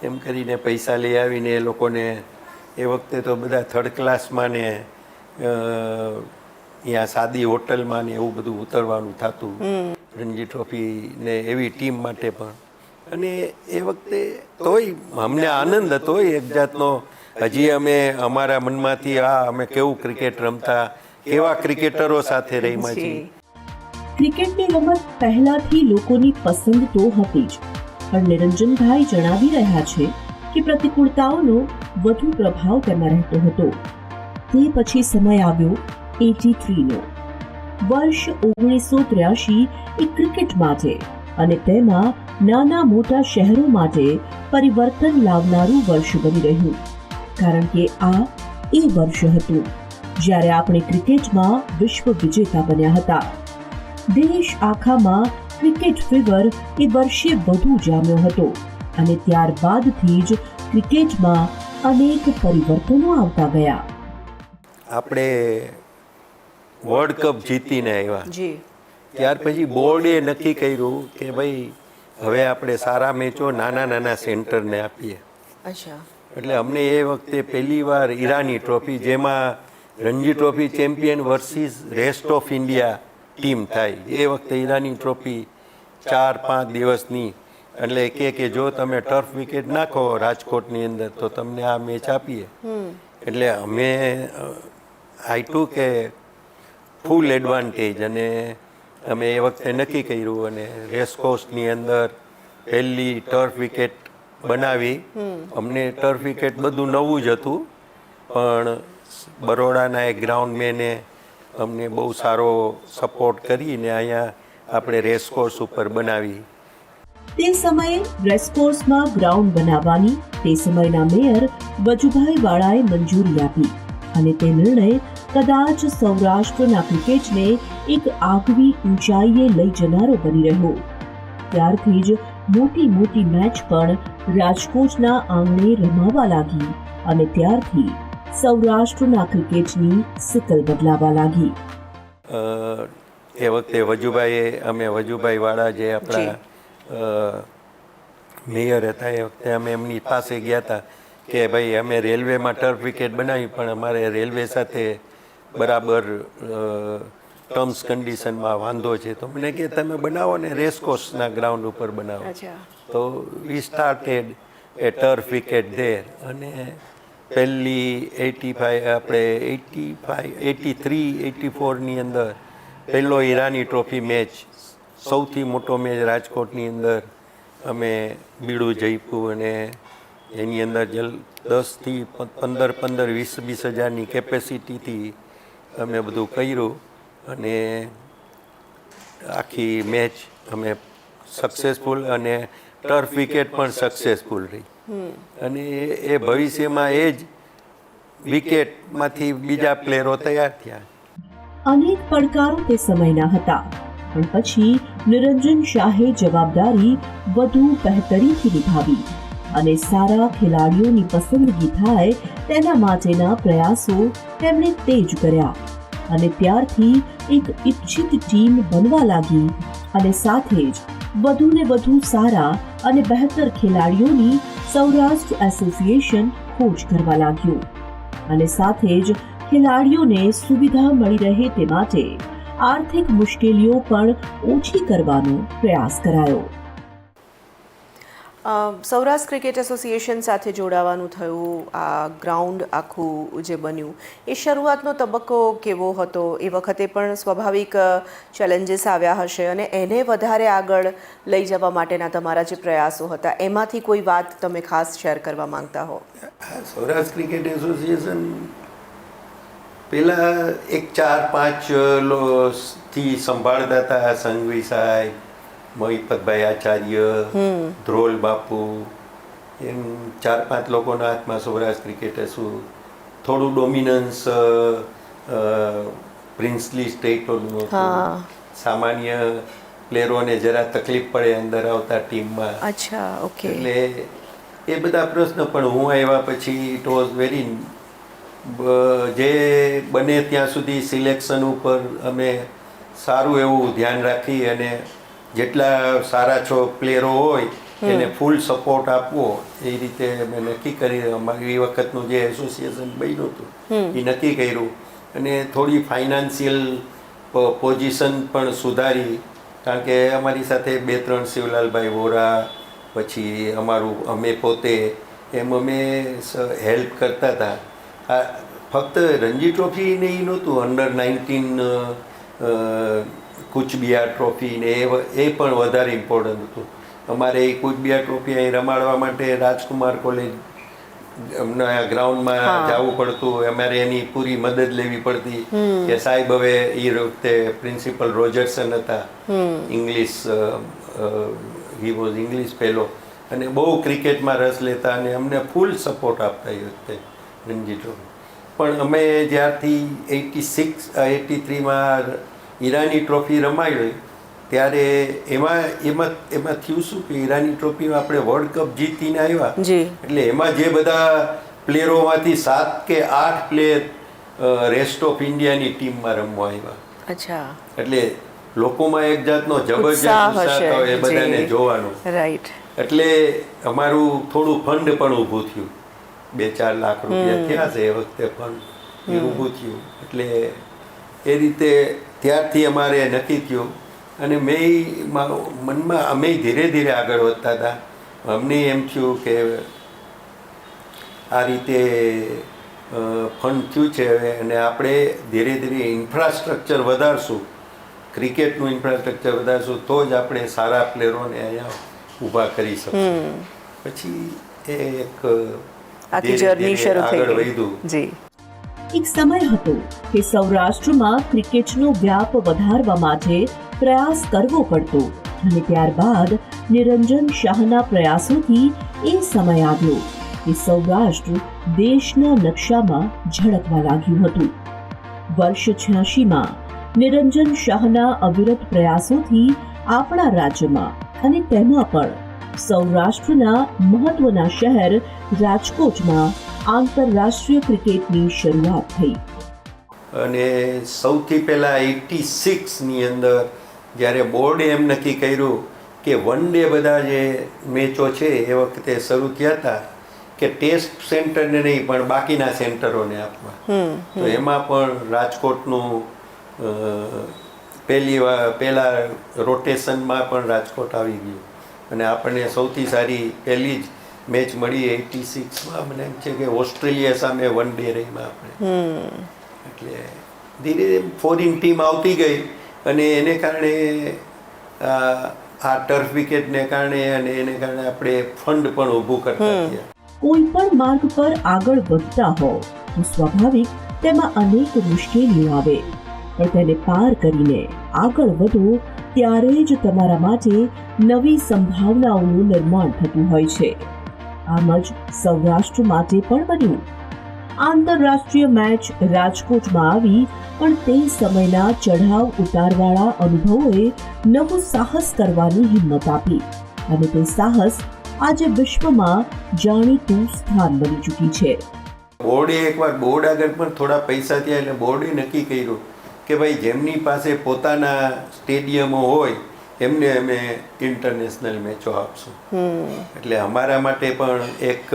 એમ કરીને પૈસા લઈ આવીને એ લોકોને એ વખતે તો બધા થર્ડ ક્લાસમાં ને અહીંયા સાદી હોટલમાં ને એવું બધું ઉતરવાનું થતું રણજી ટ્રોફી ને એવી ટીમ માટે પણ. અને એ વખતે તોય અમને આનંદ હતો એક જાતનો. હજી અમે અમારા મનમાંથી અમે કેવું ક્રિકેટ રમતા, કેવા ક્રિકેટરો સાથે રહીમાં છીએ. ક્રિકેટની રમત પહેલાથી લોકોની પસંદ તો હતી જ, પણ નિરંજનભાઈ જણાવી રહ્યા છે કે પ્રતિકૂળતાઓનો વધુ પ્રભાવ તેમાં રહેતો હતો. તે પછી સમય આવ્યો 83નો. વર્ષ 1983 એ ક્રિકેટ માટે અને તેમાં નાના મોટા શહેરો માટે પરિવર્તન લાવનારું વર્ષ બની રહ્યું, કારણ કે આ એ વર્ષ હતું જ્યારે આપણે ક્રિકેટમાં વિશ્વ વિજેતા બન્યા હતા. દેશ આખામાં ક્રિકેટ ફીવર એ વર્ષે વધુ જામ્યો હતો અને ત્યારબાદથી જ ક્રિકેટમાં અનેક પરિવર્તનો આવતા ગયા. આપણે વર્લ્ડ કપ જીતીને આવ્યા, જી ત્યાર પછી બોર્ડે નક્કી કર્યું કે ભાઈ હવે આપણે સારા મેચો નાના નાના સેન્ટરને આપીએ. અચ્છા. એટલે અમને એ વખતે પહેલી વાર ઈરાની ટ્રોફી, જેમાં Ranji trophy champion versus rest of India team થાય, એ વખતે ઈરાની ટ્રોફી 4-5 દિવસની. એટલે કે જો તમે ટર્ફ વિકેટ નાખો રાજકોટની અંદર તો તમને આ મેચ આપીએ. એટલે અમે આઈટુ કે ફૂલ એડવાન્ટેજ, અને અમે એ વખતે નક્કી કર્યું અને રેસકોર્સની અંદર પહેલી ટર્ફ વિકેટ બનાવી. અમને ટર્ફ વિકેટ બધું નવું જ હતું, પણ બરોડાના એક ગ્રાઉન્ડમેને અમને બહુ સારો સપોર્ટ કરીને અહીંયા આપણે રેસકોર્સ ઉપર બનાવી. તે સમયે રેસકોર્સમાં ગ્રાઉન્ડ બનાવવાની તે સમયના મેયર વજુભાઈ વાળાએ મંજૂરી આપી અને તે નિર્ણય કદાચ સૌરાષ્ટ્રના ક્રિકેટને એક આગવી ઊંચાઈએ લઈ જનારો બની રહ્યો. ત્યારથી જ મોટી મોટી મેચ પણ રાજકોટના આંગણે રમાવા લાગી અને ત્યારથી સૌરાષ્ટ્રના ક્રિકેટની સિકલ બદલાવા લાગી. એ વખતે વજુભાઈ વાળા જે આપણા મેયર હતા, એ વખતે અમે એમની પાસે ગયા હતા કે ભાઈ અમે રેલવેમાં ટર્ફ વિકેટ બનાવી, પણ અમારે રેલવે સાથે બરાબર ટર્મ્સ કન્ડિશનમાં વાંધો છે. તો મને કે તમે બનાવો ને રેસકોર્સના ગ્રાઉન્ડ ઉપર બનાવો. તો we started A turf wicket there. અને પહેલી 83-84ની અંદર પહેલો ઈરાની ટ્રોફી મેચ, સૌથી મોટો મેચ રાજકોટની અંદર અમે બીડું જઈપું, અને એની અંદર 10થી 15-20 હજારની કેપેસિટીથી અમે બધું કર્યું અને આખી મેચ અમે સક્સેસફુલ, અને ટર્ફ વિકેટ પણ સક્સેસફુલ રહી. અને એ ભવિષ્યમાં એ જ વિકેટમાંથી બીજા પ્લેયરો તૈયાર થયા. અનેક પડકારો તે સમયના હતા, પણ પછી નિરંજન શાહે જવાબદારી વધુ બહેતરીથી નિભાવી અને સારા ખેલાડીઓની પસંદગી થાય તેના માટેના પ્રયાસો તેમણે તેજ કર્યા અને ત્યારથી એક ઇચ્છિત ટીમ બનવા લાગી અને સાથે જ વધુ ને વધુ સારા અને બહેતર ખેલાડીઓની સૌરાષ્ટ્ર એસોસિએશન ખોજ કરવા લાગ્યું અને સાથે જ ખેલાડીઓને સુવિધા મળી રહે તે માટે આર્થિક મુશ્કેલીઓ પણ ઓછી કરવાનો પ્રયાસ કરાયો. સૌરાષ્ટ્ર ક્રિકેટ એસોસિએશન સાથે જોડાવાનું થયું, આ ગ્રાઉન્ડ આખું જે બન્યું, એ શરૂઆતનો તબક્કો કેવો હતો? એ વખતે પણ સ્વાભાવિક ચેલેન્જીસ આવ્યા હશે, અને એને વધારે આગળ લઈ જવા માટેના તમારા જે પ્રયાસો હતા, એમાંથી કોઈ વાત તમે ખાસ શેર કરવા માંગતા હો? સૌરાષ્ટ્ર ક્રિકેટ એસોસિએશન પહેલાં 4-5 થી સંભાળતા હતા. સંઘવી સાહેબ, મોહિપતભાઈ આચાર્ય, ધ્રોલ બાપુ, એમ 4-5 લોકોના હાથમાં સૌરાષ્ટ્ર ક્રિકેટ હતું. થોડું ડોમિનન્સ પ્રિન્સલી સ્ટેટોનું હતું. સામાન્ય પ્લેયરોને જરા તકલીફ પડે અંદર આવતા ટીમમાં. અચ્છા, ઓકે. એટલે એ બધા પ્રશ્ન, પણ હું આવ્યા પછી ઇટ વોઝ વેરી, જે બને ત્યાં સુધી સિલેક્શન ઉપર અમે સારું એવું ધ્યાન રાખી અને જેટલા સારા પ્લેયરો હોય એને ફૂલ સપોર્ટ આપવો, એ રીતે અમે નક્કી કરી. અમારી એ વખતનું જે એસોસિએશન બન્યું હતું એ નક્કી કર્યું અને થોડી ફાઇનાન્શિયલ પોઝિશન પણ સુધારી, કારણ કે અમારી સાથે 2-3 શિવલાલભાઈ વોરા, પછી અમે પોતે એમ અમે હેલ્પ કરતા હતા. આ ફક્ત રણજી ટ્રોફી ને એ નહોતું, અંડર-19 કુચબિહાર ટ્રોફી ને એ પણ વધારે ઇમ્પોર્ટન્ટ હતું. અમારે એ કુચબિહાર ટ્રોફી અહીં રમાડવા માટે રાજકુમાર કોલેજ ગ્રાઉન્ડમાં જવું પડતું. અમારે એની પૂરી મદદ લેવી પડતી કે સાહેબ હવે એ વખતે પ્રિન્સિપલ રોજર્સન હતા, English, he was English fellow, અને બહુ ક્રિકેટમાં રસ લેતા અને અમને ફૂલ સપોર્ટ આપતા એ વખતે રણજી ટ્રોફી. પણ અમે જ્યારથી 83માં ઈરાની ટ્રોફી રમાડી ત્યારે એમાં થયું શું કે ઈરાની ટ્રોફીમાં આપણે વર્લ્ડ કપ જીતીને આવ્યા, એટલે એમાં જે બધા પ્લેયરોમાંથી 7 કે 8 પ્લેયર રેસ્ટ ઓફ ઇન્ડિયાની ટીમમાં રમવા આવ્યા. અચ્છા. એટલે લોકોમાં એક જાતનો જબરજસ્ત ઉત્સાહ એ બધાને જોવાનો. રાઈટ. એટલે અમારું થોડું ફંડ પણ ઊભું થયું, 2-4 લાખ રૂપિયા થયા છે એ વખતે ફંડ એ ઊભું થયું. એટલે એ રીતે ત્યારથી અમારે નક્કી થયું અને મનમાં અમે ધીરે ધીરે આગળ વધતા હતા. અમને એમ થયું કે આ રીતે ફંડ થયું છે અને આપણે ધીરે ધીરે ઇન્ફ્રાસ્ટ્રક્ચર વધારશું, ક્રિકેટનું ઇન્ફ્રાસ્ટ્રક્ચર વધારશું તો જ આપણે સારા પ્લેયરોને અહીંયા ઊભા કરી શકશું. પછી એ એક આખી જર્ની શરૂ થઈ આગળ ગઈ. વધ્યું. જી. એક સમય હતો કે સૌરાષ્ટ્રમાં ક્રિકેટનો વ્યાપ વધારવા માટે પ્રયાસ કરવો પડતો અને ત્યારબાદ નિરંજન શાહના પ્રયાસોથી એ સમય આવ્યો કે સૌરાષ્ટ્ર દેશના નકશામાં ઝળકવા લાગ્યું હતું. વર્ષ 86માં નિરંજન શાહના અવિરત પ્રયાસોથી આપણા રાજ્યમાં અને તેમાં પણ સૌરાષ્ટ્રના મહત્વના શહેર રાજકોટમાં આંતરરાષ્ટ્રીય ક્રિકેટની શરૂઆત થઈ. અને સૌથી પહેલાં 86ની અંદર જ્યારે બોર્ડે એમ નક્કી કર્યું કે વન ડે બધા જે મેચો છે એ વખતે શરૂ થયા હતા કે ટેસ્ટ સેન્ટરને નહીં પણ બાકીના સેન્ટરોને આપવા, તો એમાં પણ રાજકોટનું પહેલા રોટેશનમાં પણ રાજકોટ આવી ગયું અને આપણને સૌથી સારી પહેલી જ મેચ મળી 86માં. મને એમ છે કે ઓસ્ટ્રેલિયા સામે વન ડે રહીમાં આપણે. એટલે ધીરે ધીરે ફોરેન ટીમ આવતી ગઈ અને એને કારણે આ ટર્ફ વિકેટને કારણે અને એને કારણે આપણે ફંડ પણ ઊભું કરતા થયા. કોઈ પણ માર્ગ પર આગળ વધતા હો તો સ્વાભાવિક તેમાં અનેક મુશ્કેલીઓ આવે, પણ તેને પાર કરીને આગળ વધો ત્યારે જ તમારા માટે નવી સંભાવનાઓનું નિર્માણ થતું હોય છે. આમ જ સૌરાષ્ટ્ર માટે પણ બન્યું. આંતરરાષ્ટ્રીય મેચ રાજકોટમાં આવી પણ તે સમયના ચઢાવ ઉતારવાળા અનુભવોએ નવું સાહસ કરવાની હિંમત આપી અને તે સાહસ આજે વિશ્વમાં જાણીતું સ્થાન બની ચૂકી છે. બોર્ડે એકવાર બોર્ડ આગળ પણ થોડા પૈસા થયા એટલે બોર્ડે નક્કી કર્યું કે ભાઈ જેમની પાસે પોતાના સ્ટેડિયમો હોય એમને અમે ઇન્ટરનેશનલ મેચો આપશું. એટલે અમારા માટે પણ એક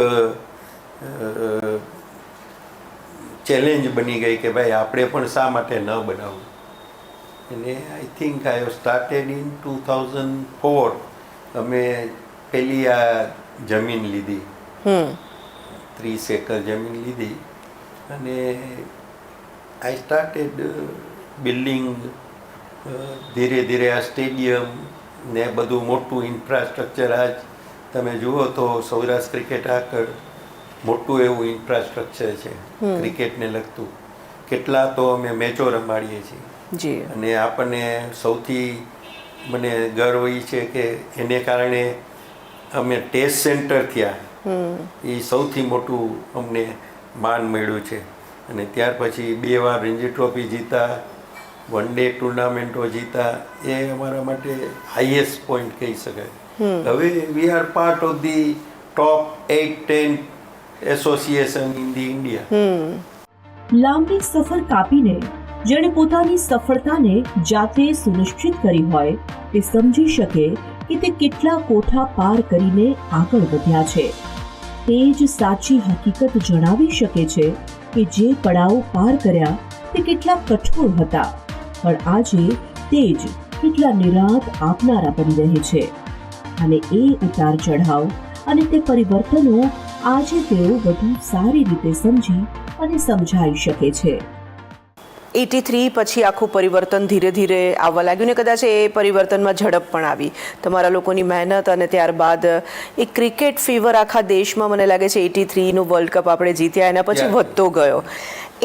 ચેલેન્જ બની ગઈ કે ભાઈ આપણે પણ શા માટે ન બનાવવું. અને I think I have started in 2004. અમે પહેલી આ જમીન લીધી, 30 એકર જમીન લીધી અને આઈ સ્ટાર્ટેડ બિલ્ડિંગ. ધીરે ધીરે આ સ્ટેડિયમ ને બધું મોટું ઇન્ફ્રાસ્ટ્રક્ચર, આજ તમે જુઓ તો સૌરાષ્ટ્ર ક્રિકેટ આગળ મોટું એવું ઇન્ફ્રાસ્ટ્રક્ચર છે ક્રિકેટને લગતું. કેટલા તો અમે મેચો રમાડીએ છીએ અને આપણને સૌથી મને ગર્વ એ છે કે એને કારણે અમે ટેસ્ટ સેન્ટર થયા, એ સૌથી મોટું અમને માન મળ્યું છે. અને ત્યાર પછી 2 વાર રણજી ટ્રોફી જીતા, વન ડે ટુર્નામેન્ટો જીતા, એ અમારા માટે હાઈએસ્ટ પોઈન્ટ કહી શકાય. હવે we are part of the top 8-10 association in the India. લાંબી સફર કાપીને જેણે પોતાની સફળતાને જાતે સુનિશ્ચિત કરી હોય તે સમજી શકે કે તે કેટલા કોઠા પાર કરીને આગળ વધ્યા છે. તે જ સાચી હકીકત જણાવી શકે છે કે જે પડાવ પાર કર્યા તે કેટલા કઠોર હતા, પણ આજે તે જ કેટલા નિરાંત આપનારા બની રહે છે. અને એ ઉતાર ચઢાવ અને તે પરિવર્તનો આજે તેઓ વધુ સારી રીતે સમજી અને સમજાઈ શકે છે. 83 પછી આખું પરિવર્તન ધીરે ધીરે આવવા લાગ્યું ને કદાચ એ પરિવર્તનમાં ઝડપ પણ આવી તમારા લોકોની મહેનત અને ત્યારબાદ એ ક્રિકેટ ફીવર આખા દેશમાં મને લાગે છે 83નું વર્લ્ડ કપ આપણે જીત્યા એના પછી વધતો ગયો.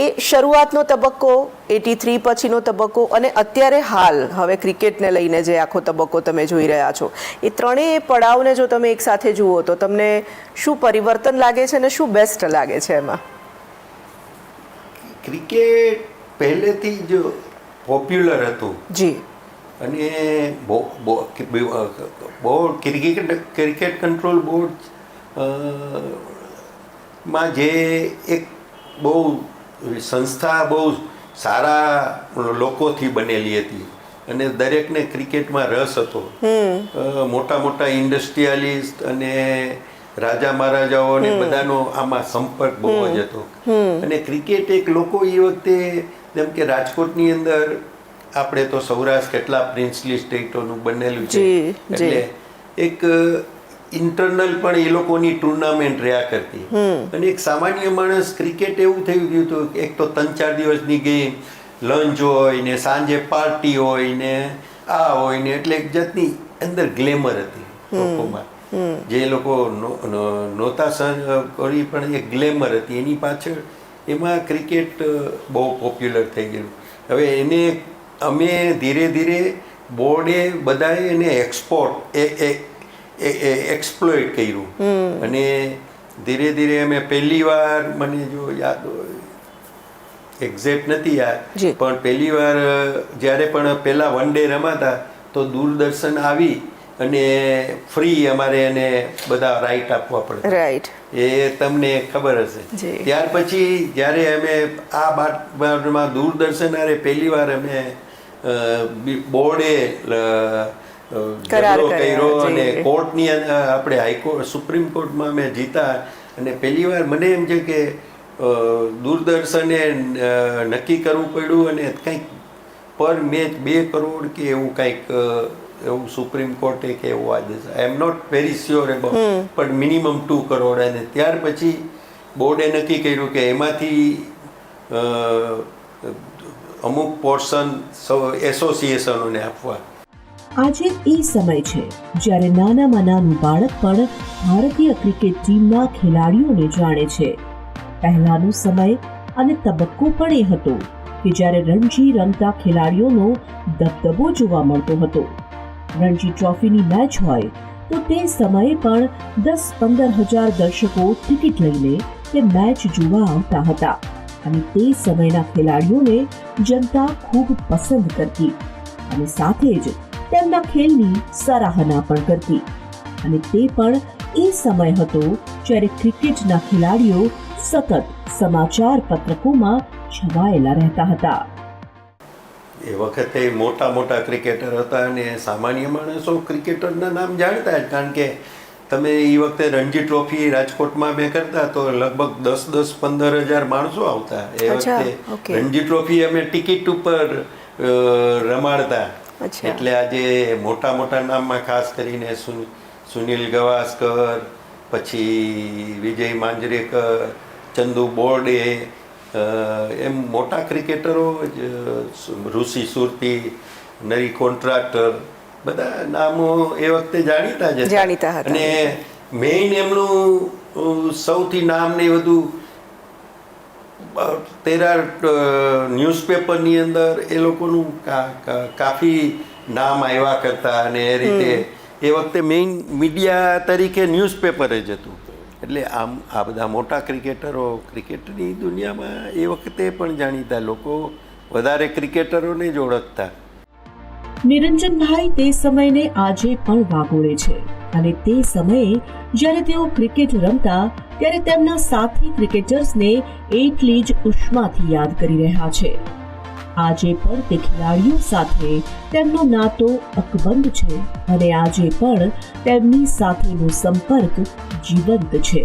એ શરૂઆતનો તબક્કો 83 પછીનો તબક્કો અને અત્યારે હાલ હવે ક્રિકેટને લઈને જે આખો તબક્કો તમે જોઈ રહ્યા છો એ ત્રણેય પડાવને જો તમે એક સાથે જુઓ તો તમને શું પરિવર્તન લાગે છે અને શું બેસ્ટ લાગે છે એમાં? ક્રિકેટ પહેલેથી જ પોપ્યુલર હતું જી અને બોર્ડ ક્રિકેટ કંટ્રોલ બોર્ડ માં જે એક બહુ સંસ્થા બહુ સારા લોકોથી બનેલી હતી અને દરેકને ક્રિકેટમાં રસ હતો. મોટા મોટા ઇન્ડસ્ટ્રીયાલિસ્ટ અને રાજા મહારાજાઓને બધાનો આમાં સંપર્ક બહુ જ હતો. અને ક્રિકેટ એક લોકો એ વખતે જેમ કે રાજકોટની અંદર આપણે તો સૌરાષ્ટ્ર કેટલા પ્રિન્સલી સ્ટેટોનું બનેલું છે એટલે એક ઇન્ટરનલ પણ એ લોકોની ટુર્નામેન્ટ રહ્યા કરતી અને એક સામાન્ય માણસ ક્રિકેટ એવું થઈ ગયું હતું કે એક તો 3-4 દિવસની ગેમ, લંચ હોય ને સાંજે પાર્ટી હોય ને આ હોય ને એટલે એક જાતની અંદર ગ્લેમર હતી લોકોમાં. જે લોકો નહોતા સહન કરી પણ એક ગ્લેમર હતી એની પાછળ એમાં ક્રિકેટ બહુ પોપ્યુલર થઈ ગયેલું. હવે એને અમે ધીરે ધીરે બોર્ડે બધાએ એને એક્સપ્લોઇટ કર્યું અને ધીરે ધીરે અમે પહેલી વાર મને જો યાદ હોય એક્ઝેક્ટ નથી યાદ પણ પહેલી વાર જ્યારે પણ પહેલા વન ડે રમાતા તો દૂરદર્શન આવી અને ફ્રી અમારે એને બધા રાઈટ આપવા પડે. રાઈટ એ તમને ખબર હશે. ત્યાર પછી જ્યારે અમે આ બારમાં દૂરદર્શન આરે પહેલી વાર અમે બોર્ડે ઝઘડો કર્યો અને કોર્ટની આપણે હાઈકોર્ટ સુપ્રીમ કોર્ટમાં અમે જીતા અને પહેલી વાર મને એમ છે કે દૂરદર્શને નક્કી કરવું પડ્યું અને કંઈક પર મેચ 2 કરોડ કે એવું કંઈક એવું સુપ્રીમ કોર્ટે કે એવું આદેશ. I am not very sure about પણ મિનિમમ 2 કરોડ અને ત્યાર પછી બોર્ડે નક્કી કર્યું કે એમાંથી અમુક પોર્શન એસોસિએશનોને આપવા. આજે એ સમય છે જ્યારે નાનામાં નાનું બાળક પણ ભારતીય ક્રિકેટ ટીમના ખેલાડીઓને જાણે છે. પહેલાનો સમય અને તબક્કો પણ એ હતો કે જ્યારે રણજી રમતા ખેલાડીઓનો દબદબો જોવા મળતો હતો. રણજી ટ્રોફીની મેચ હોય તો તે સમયે પણ 10-15 હજાર દર્શકો ટિકિટ લઈને તે મેચ જોવા આવતા હતા અને તે સમયના ખેલાડીઓને જનતા ખૂબ પસંદ કરતી અને સાથે જ તેમના ખેલની સરાહના પણ કરતી. અને તે પણ એ સમય હતો જ્યારે ક્રિકેટના ખેલાડીઓ સતત સમાચાર પત્રકોમાં છવાયેલા રહેતા હતા. એ વખતે મોટા મોટા ક્રિકેટર હતા અને સામાન્ય માણસો ક્રિકેટરના નામ જાણતા જ કારણ કે તમે એ વખતે રણજી ટ્રોફી રાજકોટમાં મેં કરતા તો લગભગ 10-15 હજાર માણસો આવતા. એ વખતે રણજી ટ્રોફી અમે ટિકિટ ઉપર રમાડતા. એટલે આજે મોટા મોટા નામમાં ખાસ કરીને સુનિલ ગવાસ્કર, પછી વિજય માંજરેકર, ચંદુ બોરડે, એમ મોટા ક્રિકેટરો ઋષિ સુરતી, નરી કોન્ટ્રાક્ટર બધા નામો એ વખતે જાણીતા હતા. અને મેઇન એમનું સૌથી નામ ને બધું ન્યૂઝપેપરની અંદર એ લોકોનું કાફી નામ આવ્યા કરતા અને એ રીતે એ વખતે મેઇન મીડિયા તરીકે ન્યૂઝપેપર જ હતું. એટલે આમ આ બધા મોટા ક્રિકેટરો ક્રિકેટની દુનિયામાં એ વખતે પણ જાણીતા લોકો વધારે ક્રિકેટરોને જ ઓળખતા. નિરંજનભાઈ તે સમયને આજે પણ વાગોળે છે અને તે સમયે જ્યારે તેઓ ક્રિકેટ રમતા ત્યારે તેમના સાથી ક્રિકેટર્સને એટલી જ ઉષ્માથી યાદ કરી રહ્યા છે. આજે પણ તે ખેલાડીઓ સાથે તેમનો નાતો અકબંધ છે અને આજે પણ તેમની સાથેનો સંપર્ક જીવંત છે.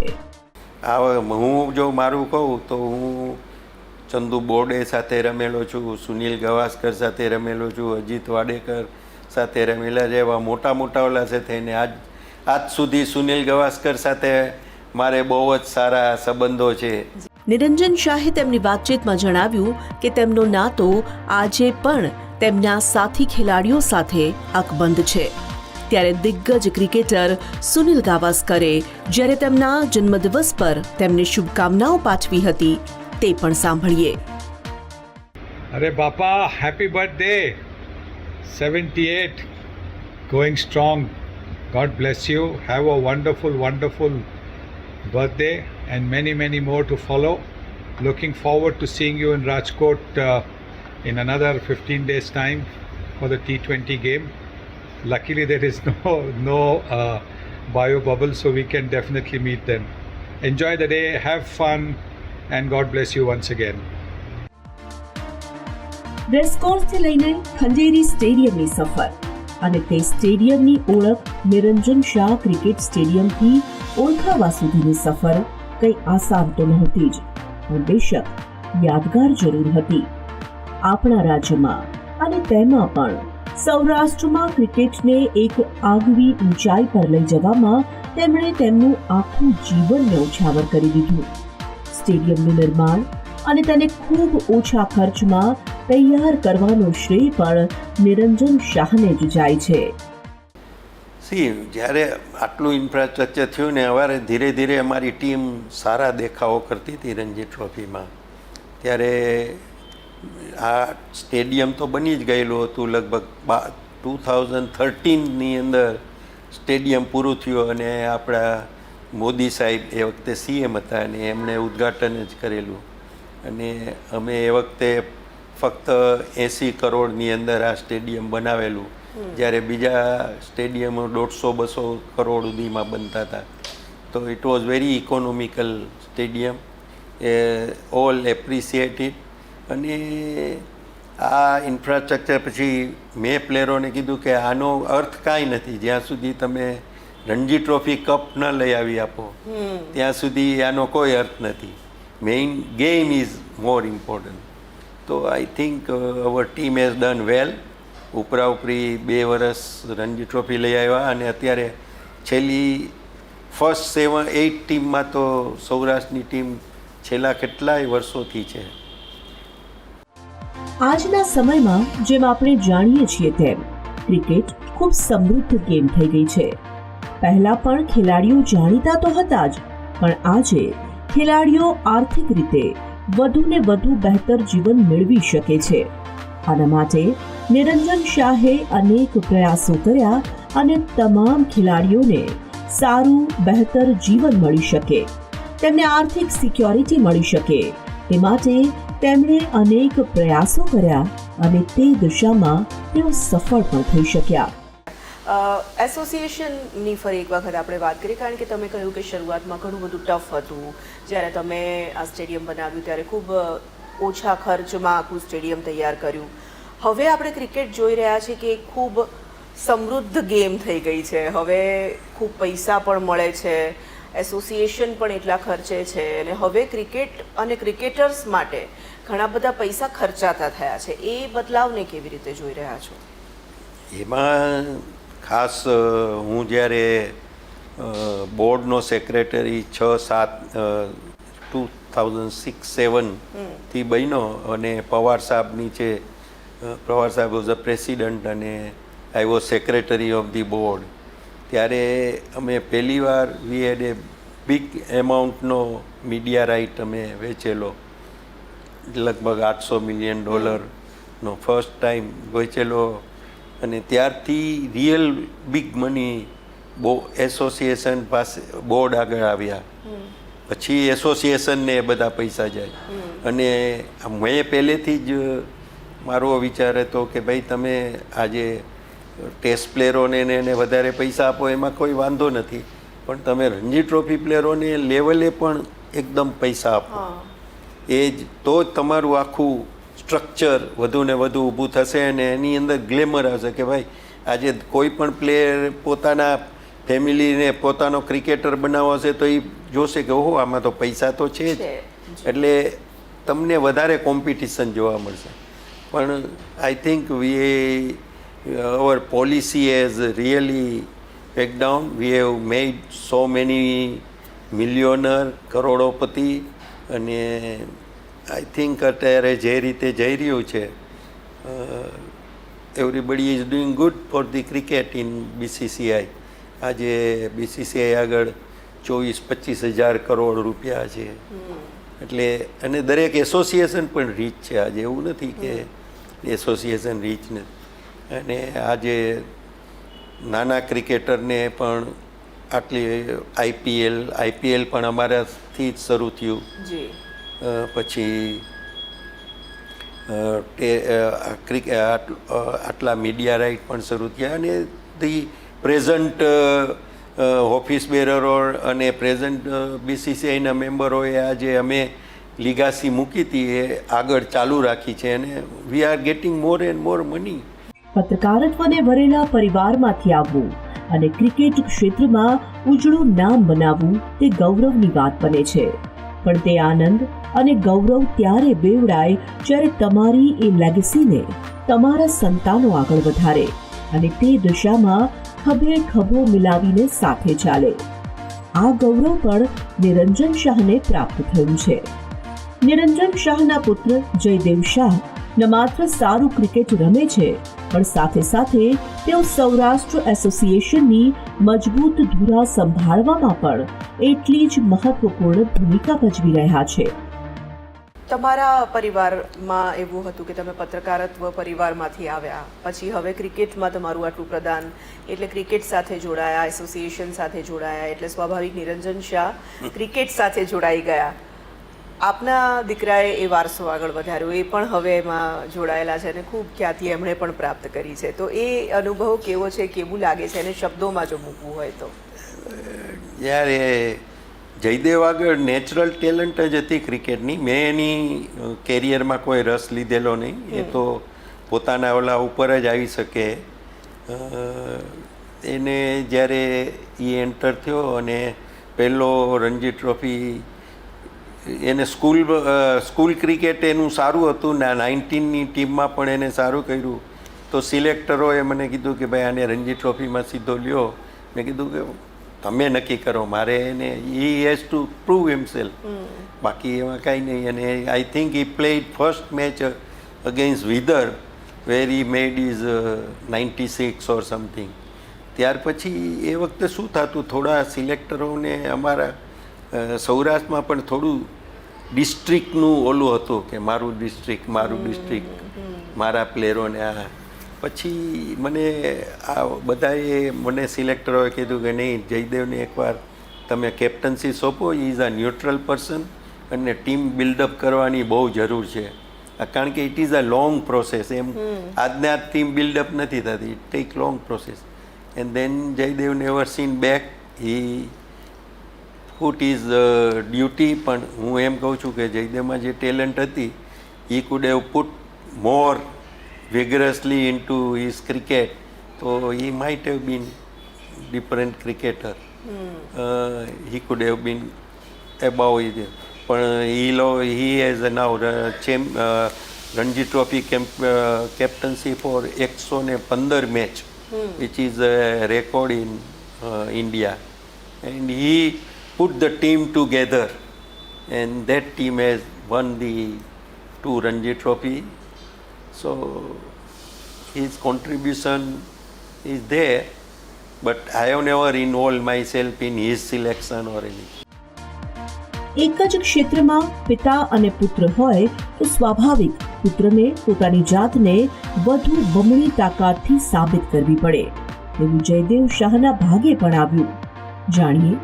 હું જો મારું કહું તો હું ચંદુ બોરડે સાથે રમેલો છું, સુનિલ ગવાસ્કર સાથે રમેલો છું, અજીત વાડેકર સાથે રમેલા છે, એવા મોટા મોટા ઓલા છે થઈને આજ સુધી સુનિલ ગવાસ્કર સાથે મારે બહુ જ સારા સંબંધો છે. નિરંજન શાહે તેમની વાતચીતમાં જણાવ્યું કે તેમનો નાતો આજે પણ તેમના સાથી ખેલાડીઓ સાથે અકબંધ છે. ત્યારે દિગ્ગજ ક્રિકેટર સુનિલ ગાવસ્કરે જ્યારે તેમના જન્મદિવસ પર તેમને શુભકામનાઓ પાઠવી હતી તે પણ સાંભળીએ. अरे बापा, happy birthday, 78, going strong. God bless you. Have a wonderful, wonderful birthday and many, many more to follow. Looking forward to seeing you in Rajkot in another 15 days' time for the T20 game. Luckily, there is no bio bubble, so we can definitely meet then. Enjoy the day, have fun, and God bless you once again. રેસકોર્સથી લઈને ખંડેરી સ્ટેડિયમની સફર અને તે સ્ટેડિયમની ઓળખ નિરંજન Shah cricket સ્ટેડિયમથી ઓળખાવા સુધીની સફર કંઈ આસાન તો નહોતી જ, પણ બેશક યાદગાર જરૂર હતી. આપણા રાજ્યમાં અને તેમાં પણ સૌરાષ્ટ્રમાં ક્રિકેટને એક આગવી ઊંચાઈ પર લઈ જવામાં તેમણે તેમનું આખું જીવન ન્યોછાવર કરી દીધું. સ્ટેડિયમનું નિર્માણ અને તેને ખૂબ ઓછા ખર્ચમાં તૈયાર કરવાનો શ્રેય પણ નિરંજન શાહને જ જાય છે. જ્યારે આટલું ઇન્ફ્રાસ્ટ્રક્ચર થયું ને હવે ધીરે ધીરે અમારી ટીમ સારા દેખાવો કરતી હતી રણજી ટ્રોફીમાં, ત્યારે આ સ્ટેડિયમ તો બની જ ગયેલું હતું. લગભગ 2013ની અંદર સ્ટેડિયમ પૂરું થયું અને આપણા મોદી સાહેબ એ વખતે CM હતા અને એમણે ઉદ્ઘાટન જ કરેલું. અને અમે એ વખતે ફક્ત 80 કરોડની અંદર આ સ્ટેડિયમ બનાવેલું, જ્યારે બીજા સ્ટેડિયમો 150-200 કરોડ સુધીમાં બનતા હતા. તો it was very economical stadium, all appreciate it. અને આ ઇન્ફ્રાસ્ટ્રક્ચર પછી મેં પ્લેયરોને કીધું કે આનો અર્થ કાંઈ નથી જ્યાં સુધી તમે રણજી ટ્રોફી કપ ન લઈ આવી આપો ત્યાં સુધી આનો કોઈ અર્થ નથી. Main game is more important. તો I think our team has done well. ઉપરા ઉપરી 2 વર્ષ રણજી ટ્રોફી લઈ આવ્યા અને અત્યારે છેલ્લી ફર્સ્ટ 7-8 ટીમમાં તો સૌરાષ્ટ્રની ટીમ છેલ્લા કેટલાય વર્ષોથી છે. આજના સમયમાં જેમ આપણે જાણીએ છીએ તેમ ક્રિકેટ ખૂબ સમૃદ્ધ ગેમ થઈ ગઈ છે. પહેલા પણ ખેલાડીઓ જાણીતા તો હતા જ, પણ આજે ખેલાડીઓ આર્થિક રીતે વધુને વધુ બહેતર જીવન મેળવી શકે છે. આના માટે નિરંજન શાહે અનેક પ્રયાસો કર્યા અને તમામ ખેલાડીઓને સારું બહેતર જીવન મળી શકે, તેમને આર્થિક સિક્યોરિટી મળી શકે તે માટે તેમણે અનેક પ્રયાસો કર્યા અને તે દિશામાં તેઓ સફળ પણ થઈ શક્યા. એસોસિએશનની ફરી એક વખત આપણે વાત કરીએ, કારણ કે તમે કહ્યું કે શરૂઆતમાં ઘણું બધું ટફ હતું. જ્યારે તમે આ સ્ટેડિયમ બનાવ્યું ત્યારે ખૂબ ઓછા ખર્ચમાં આખું સ્ટેડિયમ તૈયાર કર્યું. હવે આપણે ક્રિકેટ જોઈ રહ્યા છીએ કે ખૂબ સમૃદ્ધ ગેમ થઈ ગઈ છે. હવે ખૂબ પૈસા પણ મળે છે, એસોસિએશન પણ એટલા ખર્ચે છે અને હવે ક્રિકેટ અને ક્રિકેટર્સ માટે ઘણા બધા પૈસા ખર્ચાતા થયા છે. એ બદલાવને કેવી રીતે જોઈ રહ્યા છો? એમાં ખાસ હું જ્યારે બોર્ડનો સેક્રેટરી 2006-07થી બન્યો અને પવાર સાહેબ નીચે પવાર સાહેબ વોઝ ધ પ્રેસિડન્ટ અને I was secretary of the board, ત્યારે અમે પહેલીવાર વી હેડ એ બિગ એમાઉન્ટનો મીડિયા રાઇટ અમે વેચેલો, લગભગ $800 મિલિયન નો ફર્સ્ટ ટાઈમ વેચેલો. અને ત્યારથી રિયલ બિગ મની એસોસિએશન પાસે બોર્ડ આગળ આવ્યા, પછી એસોસિએશનને એ બધા પૈસા જાય. અને મેં પહેલેથી જ મારો વિચાર હતો કે ભાઈ તમે આજે ટેસ્ટ પ્લેયરોને એને વધારે પૈસા આપો એમાં કોઈ વાંધો નથી, પણ તમે રણજી ટ્રોફી પ્લેયરોને લેવલે પણ એકદમ પૈસા આપો. એ જ તો જ તમારું આખું સ્ટ્રક્ચર વધુ ને વધુ ઊભું થશે અને એની અંદર ગ્લેમર આવશે કે ભાઈ આજે કોઈ પણ પ્લેયર પોતાના ફેમિલીને પોતાનો ક્રિકેટર બનાવવો હશે તો એ જોશે કે ઓહો આમાં તો પૈસા તો છે જ. એટલે તમને વધારે કોમ્પિટિશન જોવા મળશે. પણ I think our policy has really backed down. We have made so many millionaire, કરોડોપતિ, અને આઈ થિંક અત્યારે જે રીતે જઈ રહ્યું છે everybody is doing good for the cricket in BCCI. આજે BCCI આગળ 24-25 હજાર કરોડ રૂપિયા છે. એટલે અને દરેક એસોસિએશન પણ રીચ છે. આજે એવું નથી કે એસોસિએશન રીચ નથી. અને આજે નાના ક્રિકેટરને પણ આટલી IPL પણ અમારાથી જ શરૂ થયું. પછી આટલા મીડિયા રાઇટ પણ શરૂ થયા. અને ધી પ્રેઝન્ટ ઓફિસ બેરરો અને પ્રેઝન્ટ BCCIના મેમ્બરોએ આજે અમે લીગાસી મૂકી હતી એ આગળ ચાલુ રાખી છે. અને we are getting more and more money. પત્રકારત્વને વરેલા પરિવારમાંથી આવવું અને ક્રિકેટ ક્ષેત્રમાં ઉજળું નામ બનાવવું તે ગૌરવની વાત બને છે. પણ તે આનંદ અને ગૌરવ ત્યારે બેવડાય જ્યારે તમારી એ લેગસીને તમારા સંતાનો આગળ વધારે અને તે દિશામાં ખભે ખભો મિલાવીને સાથે ચાલે. આ ગૌરવ પણ નિરંજન શાહને પ્રાપ્ત થયું છે. નિરંજન શાહના પુત્ર જયદેવ શાહ ન માત્ર સારું ક્રિકેટ રમે છે, પણ સાથે સાથે તેઓ સૌરાષ્ટ્ર એસોસિએશનની મજબૂત ધુરા સંભાળવામાં પણ એટલી જ મહત્વપૂર્ણ ભૂમિકા ભજવી રહ્યા છે. તમારા પરિવારમાં એવું હતું કે તમે પત્રકારત્વ પરિવારમાંથી આવ્યા, પછી હવે ક્રિકેટમાં તમારું આટલું પ્રદાન, એટલે ક્રિકેટ સાથે જોડાયા, એસોસિએશન સાથે જોડાયા, એટલે સ્વાભાવિક નિરંજન શાહ ક્રિકેટ સાથે જોડાઈ ગયા. આપના દીકરાએ એ વારસો આગળ વધાર્યો, એ પણ હવે એમાં જોડાયેલા છે અને ખૂબ ખ્યાતિ એમણે પણ પ્રાપ્ત કરી છે. તો એ અનુભવ કેવો છે, કેવું લાગે છે, એને શબ્દોમાં જો મૂકવું હોય તો? જ્યારે જયદેવ આગળ નેચરલ ટેલેન્ટ જ હતી ક્રિકેટની. મેં એની કેરિયરમાં કોઈ રસ લીધેલો નહીં. એ તો પોતાના ઓલા ઉપર જ આવી શકે. એને જ્યારે એ એન્ટર થયો અને પહેલો રણજી ટ્રોફી એને સ્કૂલ ક્રિકેટ એનું સારું હતું ને 19ની ટીમમાં પણ એને સારું કર્યું. તો સિલેક્ટરોએ મને કીધું કે ભાઈ આને રણજી ટ્રોફીમાં સીધો લ્યો. મેં કીધું કે તમે નક્કી કરો, મારે એને he has to prove himself, બાકી એમાં કાંઈ નહીં. અને I think he played first match against whether where he made is 96 or something. ત્યાર પછી એ વખતે શું થતું, થોડા સિલેક્ટરોને અમારા સૌરાષ્ટ્રમાં પણ થોડું ડિસ્ટ્રિક્ટનું ઓલું હતું કે મારું ડિસ્ટ્રિક્ટ, મારા પ્લેયરોને. આ પછી મને આ બધાએ મને સિલેક્ટરોએ કીધું કે નહીં, જયદેવને એકવાર તમે કેપ્ટન્સી સોંપો. ઇઝ અ ન્યુટ્રલ પર્સન અને ટીમ બિલ્ડઅપ કરવાની બહુ જરૂર છે. કારણ કે it is a long process. એમ આજના ટીમ બિલ્ડઅપ નથી થતી, it take long process. And then Jaydev never seen back. He put is duty. પણ હું એમ કહું છું કે જયદેવમાં જે ટેલેન્ટ હતી, he could have put more vigorously into his cricket, so he might have been different cricketer. He could have been above it. But he has now Ranji Trophy captaincy for 115 match, which is a record in India. And he put the team together, and that team has won the 2 Ranji Trophy. So his contribution is there, but I have never involved myself in his selection or anything. એક જ ક્ષેત્રમાં પિતા અને પુત્ર હોય તો સ્વાભાવિક પુત્રને પોતાની જાતને વધુ બમણી તાકાતથી સાબિત કરવી પડે. એવું જયદેવ શાહના ભાગે પણ આવ્યું. જાણીએ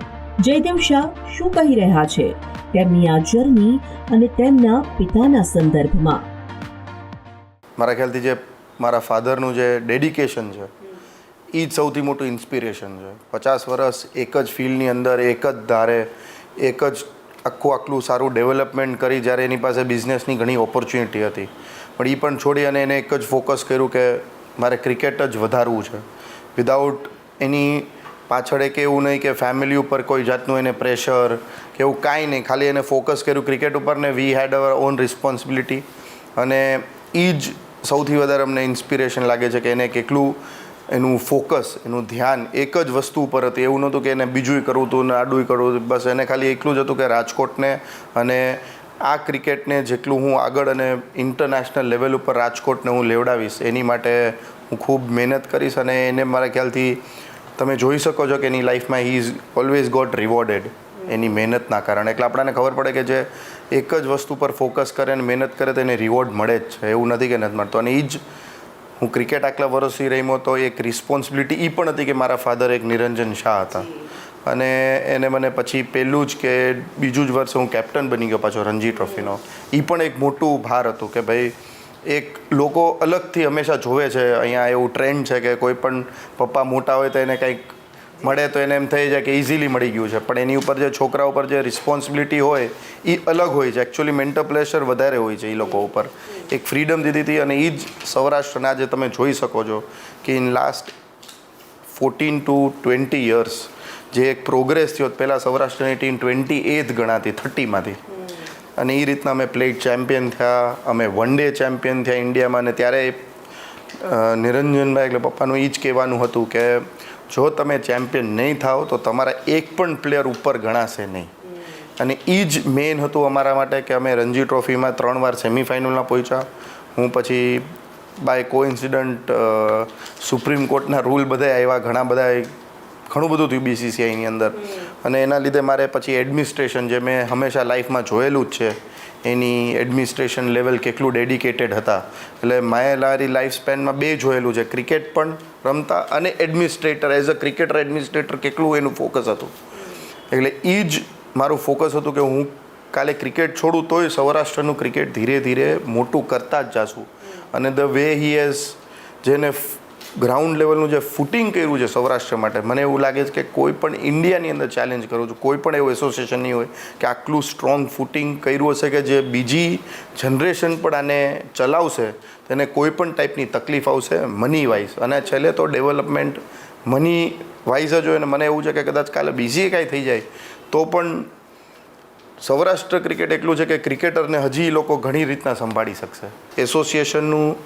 જયદેવ શાહ શું કહી રહ્યા છે તેમની આ જર્ની અને તેમના પિતાના સંદર્ભમાં. મારા ખ્યાલથી જે મારા ફાધરનું જે ડેડિકેશન છે એ જ સૌથી મોટું ઇન્સ્પિરેશન છે. 50 વર્ષ એક જ ફિલ્ડની અંદર એક જ ધારે એક જ આટલું સારું ડેવલપમેન્ટ કરી, જ્યારે એની પાસે બિઝનેસની ઘણી ઓપોર્ચ્યુનિટી હતી, પણ એ પણ છોડી અને એને એક જ ફોકસ કર્યું કે મારે ક્રિકેટ જ વધારવું છે. વિધાઉટ એની પાછળ એક એવું નહીં કે ફેમિલી ઉપર કોઈ જાતનું એને પ્રેશર કે એવું કાંઈ નહીં, ખાલી એને ફોકસ કર્યું ક્રિકેટ ઉપર ને વી હેડ અવર ઓન રિસ્પોન્સિબિલિટી. અને એ જ સૌથી વધારે અમને ઇન્સ્પિરેશન લાગે છે કે એને કેટલું એનું ફોકસ, એનું ધ્યાન એક જ વસ્તુ ઉપર હતું. એવું નહોતું કે એને બીજું કરવું હતું ને આડું કરવું હતું, બસ એને ખાલી એટલું જ હતું કે રાજકોટને અને આ ક્રિકેટને જેટલું હું આગળ અને ઇન્ટરનેશનલ લેવલ ઉપર રાજકોટને હું લેવડાવીશ એની માટે હું ખૂબ મહેનત કરીશ. અને એને મારા ખ્યાલથી તમે જોઈ શકો છો કે એની લાઈફમાં હી ઇઝ ઓલવેઝ ગોટ રિવોર્ડેડ એની મહેનતના કારણે. એટલે આપણને ખબર પડે કે જે એક જ વસ્તુ પર ફોકસ કરે અને મહેનત કરે તો એને રિવોર્ડ મળે જ છે, એવું નથી કે નથી મળતો. અને એ જ હું ક્રિકેટ આટલા વર્ષથી રમ્યો તો એક રિસ્પોન્સિબિલિટી એ પણ હતી કે મારા ફાધર એક નિરંજન શાહ હતા અને એને મને પછી પહેલું જ કે બીજું જ વર્ષે હું કેપ્ટન બની ગયો પાછો રણજી ટ્રોફીનો. એ પણ એક મોટું ભાર હતું કે ભાઈ એક લોકો અલગથી હંમેશા જોવે છે, અહીંયા એવું ટ્રેન્ડ છે કે કોઈ પણ પપ્પા મોટા હોય તો એને કંઈક મળે તો એને એમ થઈ જાય કે ઇઝીલી મળી ગયું છે, પણ એની ઉપર જે છોકરા ઉપર જે રિસ્પોન્સિબિલિટી હોય એ અલગ હોય છે. એકચ્યુઅલી મેન્ટલ પ્રેશર વધારે હોય છે એ લોકો ઉપર. એક ફ્રીડમ દીધી હતી અને એ જ સૌરાષ્ટ્રના આજે તમે જોઈ શકો છો કે ઇન લાસ્ટ 14 to 20 years જે એક પ્રોગ્રેસ થયો. પહેલાં સૌરાષ્ટ્રની ટીમ 28th ગણાતી 30માંથી, અને એ રીતના અમે પ્લેટ ચેમ્પિયન થયા, અમે વન ડે ચેમ્પિયન થયા ઇન્ડિયામાં. અને ત્યારે નિરંજનભાઈ એટલે પપ્પાનું એ જ કહેવાનું હતું કે જો તમે ચેમ્પિયન નહીં થાઓ તો તમારા એક પણ પ્લેયર ઉપર ગણાશે નહીં. અને એ જ મેઇન હતું અમારા માટે કે અમે રણજી ટ્રોફીમાં 3 વાર સેમિફાઇનલમાં પહોંચ્યા. હું પછી બાય કોઇન્સિડન્ટ સુપ્રીમ કોર્ટના રૂલ બધા આવ્યા, ઘણું બધું થયું BCCIની અંદર. અને એના લીધે મારે પછી એડમિનિસ્ટ્રેશન જે મેં હંમેશા લાઈફમાં જોયેલું જ છે એની એડમિનિસ્ટ્રેશન લેવલ કેટલું ડેડિકેટેડ હતા. એટલે મારી લાઈફ સ્પેનમાં બે જોયેલું છે, ક્રિકેટ પણ રમતા અને administrator as a cricketer administrator કેટલું એનું ફોકસ હતું. એટલે એ જ મારું ફોકસ હતું કે હું કાલે ક્રિકેટ છોડું તોય સૌરાષ્ટ્રનું ક્રિકેટ ધીરે ધીરે મોટું કરતા જ જાશું. અને ધ વે હી હેઝ જેને ગ્રાઉન્ડ લેવલનું જે ફૂટિંગ કર્યું છે સૌરાષ્ટ્ર માટે, મને એવું લાગે છે કે કોઈ પણ ઇન્ડિયાની અંદર ચેલેન્જ કરું છું, કોઈ પણ એવું એસોસિએશન નહીં હોય કે આટલું સ્ટ્રોંગ ફૂટિંગ કર્યું હશે કે જે બીજી જનરેશન પણ આને ચલાવશે તેને કોઈ પણ ટાઈપની તકલીફ આવશે મની વાઇઝ. અને છેલ્લે તો ડેવલપમેન્ટ મની વાઇઝ જ હોય. અને મને એવું છે કે કદાચ કાલે બીજી કાંઈ થઈ જાય તો પણ સૌરાષ્ટ્ર ક્રિકેટ એટલું છે કે ક્રિકેટરને હજી લોકો ઘણી રીતના સંભાળી શકશે. એસોસિએશનનું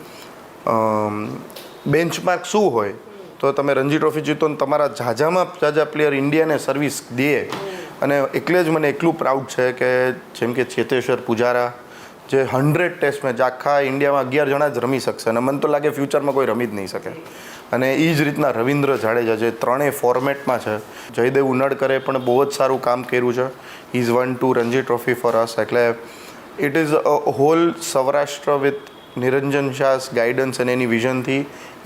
બેન્ચમાર્ક શું હોય તો તમે રણજી ટ્રોફી જીતો ને તમારા ઝાઝા પ્લેયર ઇન્ડિયાને સર્વિસ દે. અને એટલે જ મને એટલું પ્રાઉડ છે કે જેમ કે ચેતેશ્વર પુજારા જે 100 ટેસ્ટ મેચ આખા ઇન્ડિયામાં 11 જણા જ રમી શકશે અને મને તો લાગે ફ્યુચરમાં કોઈ રમી જ નહીં શકે. અને એ જ રીતના રવિન્દ્ર જાડેજા જે 3 ફોર્મેટમાં છે. જયદેવ ઉનડકરે પણ બહુ જ સારું કામ કર્યું છે. Is won two Ranji trophy for us. એટલે it is a whole Saurashtra with Niranjan Shah's guidance અને એની વિઝનથી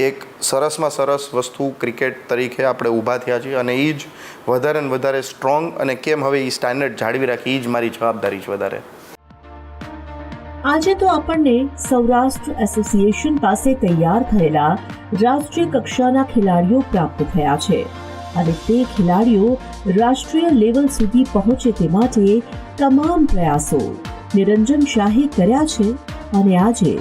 એક સરસમાં સરસ વસ્તુ ક્રિકેટ તરીકે આપણે ઊભા થયા છીએ. અને એ જ વધારે ને વધારે સ્ટ્રોંગ અને કેમ હવે એ સ્ટેન્ડર્ડ જાળવી રાખી એ જ મારી જવાબદારી છે વધારે. આજે તો આપણને સૌરાષ્ટ્ર એસોસિએશન પાસે તૈયાર થયેલા રાષ્ટ્રીય કક્ષાના ખેલાડીઓ પ્રાપ્ત થયા છે અને તે ખેલાડીઓ રાષ્ટ્રીય લેવલ સુધી પહોંચે તે માટે તમામ પ્રયાસો નિરંજન શાહે કર્યા છે. અને આજે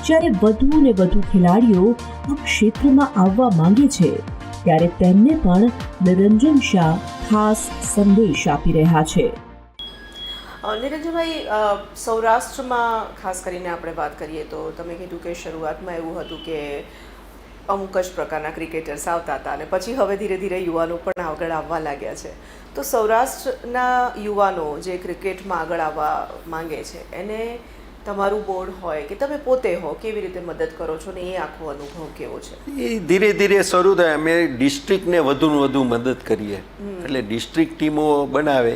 જ્યારે વધુ ને વધુ ખેલાડીઓ આ ક્ષેત્રમાં આવવા માંગે છે ત્યારે તેમને પણ નિરંજન શાહ ખાસ સંદેશ આપી રહ્યા છે. નિરંજનભાઈ, સૌરાષ્ટ્રમાં ખાસ કરીને આપણે વાત કરીએ તો તમે કીધું કે શરૂઆતમાં એવું હતું કે અમુક જ પ્રકારના ક્રિકેટર્સ આવતા હતા અને પછી હવે ધીરે ધીરે યુવાનો પણ આગળ આવવા લાગ્યા છે. તો સૌરાષ્ટ્રના યુવાનો જે ક્રિકેટમાં આગળ આવવા માંગે છે એને તમારું બોર્ડ હોય કે તમે પોતે હો કેવી રીતે મદદ કરો છો ને એ આખો અનુભવ કેવો છે? એ ધીરે ધીરે શરૂ થાય. અમે ડિસ્ટ્રિક્ટને વધુ મદદ કરીએ. એટલે ડિસ્ટ્રિક્ટ ટીમો બનાવે,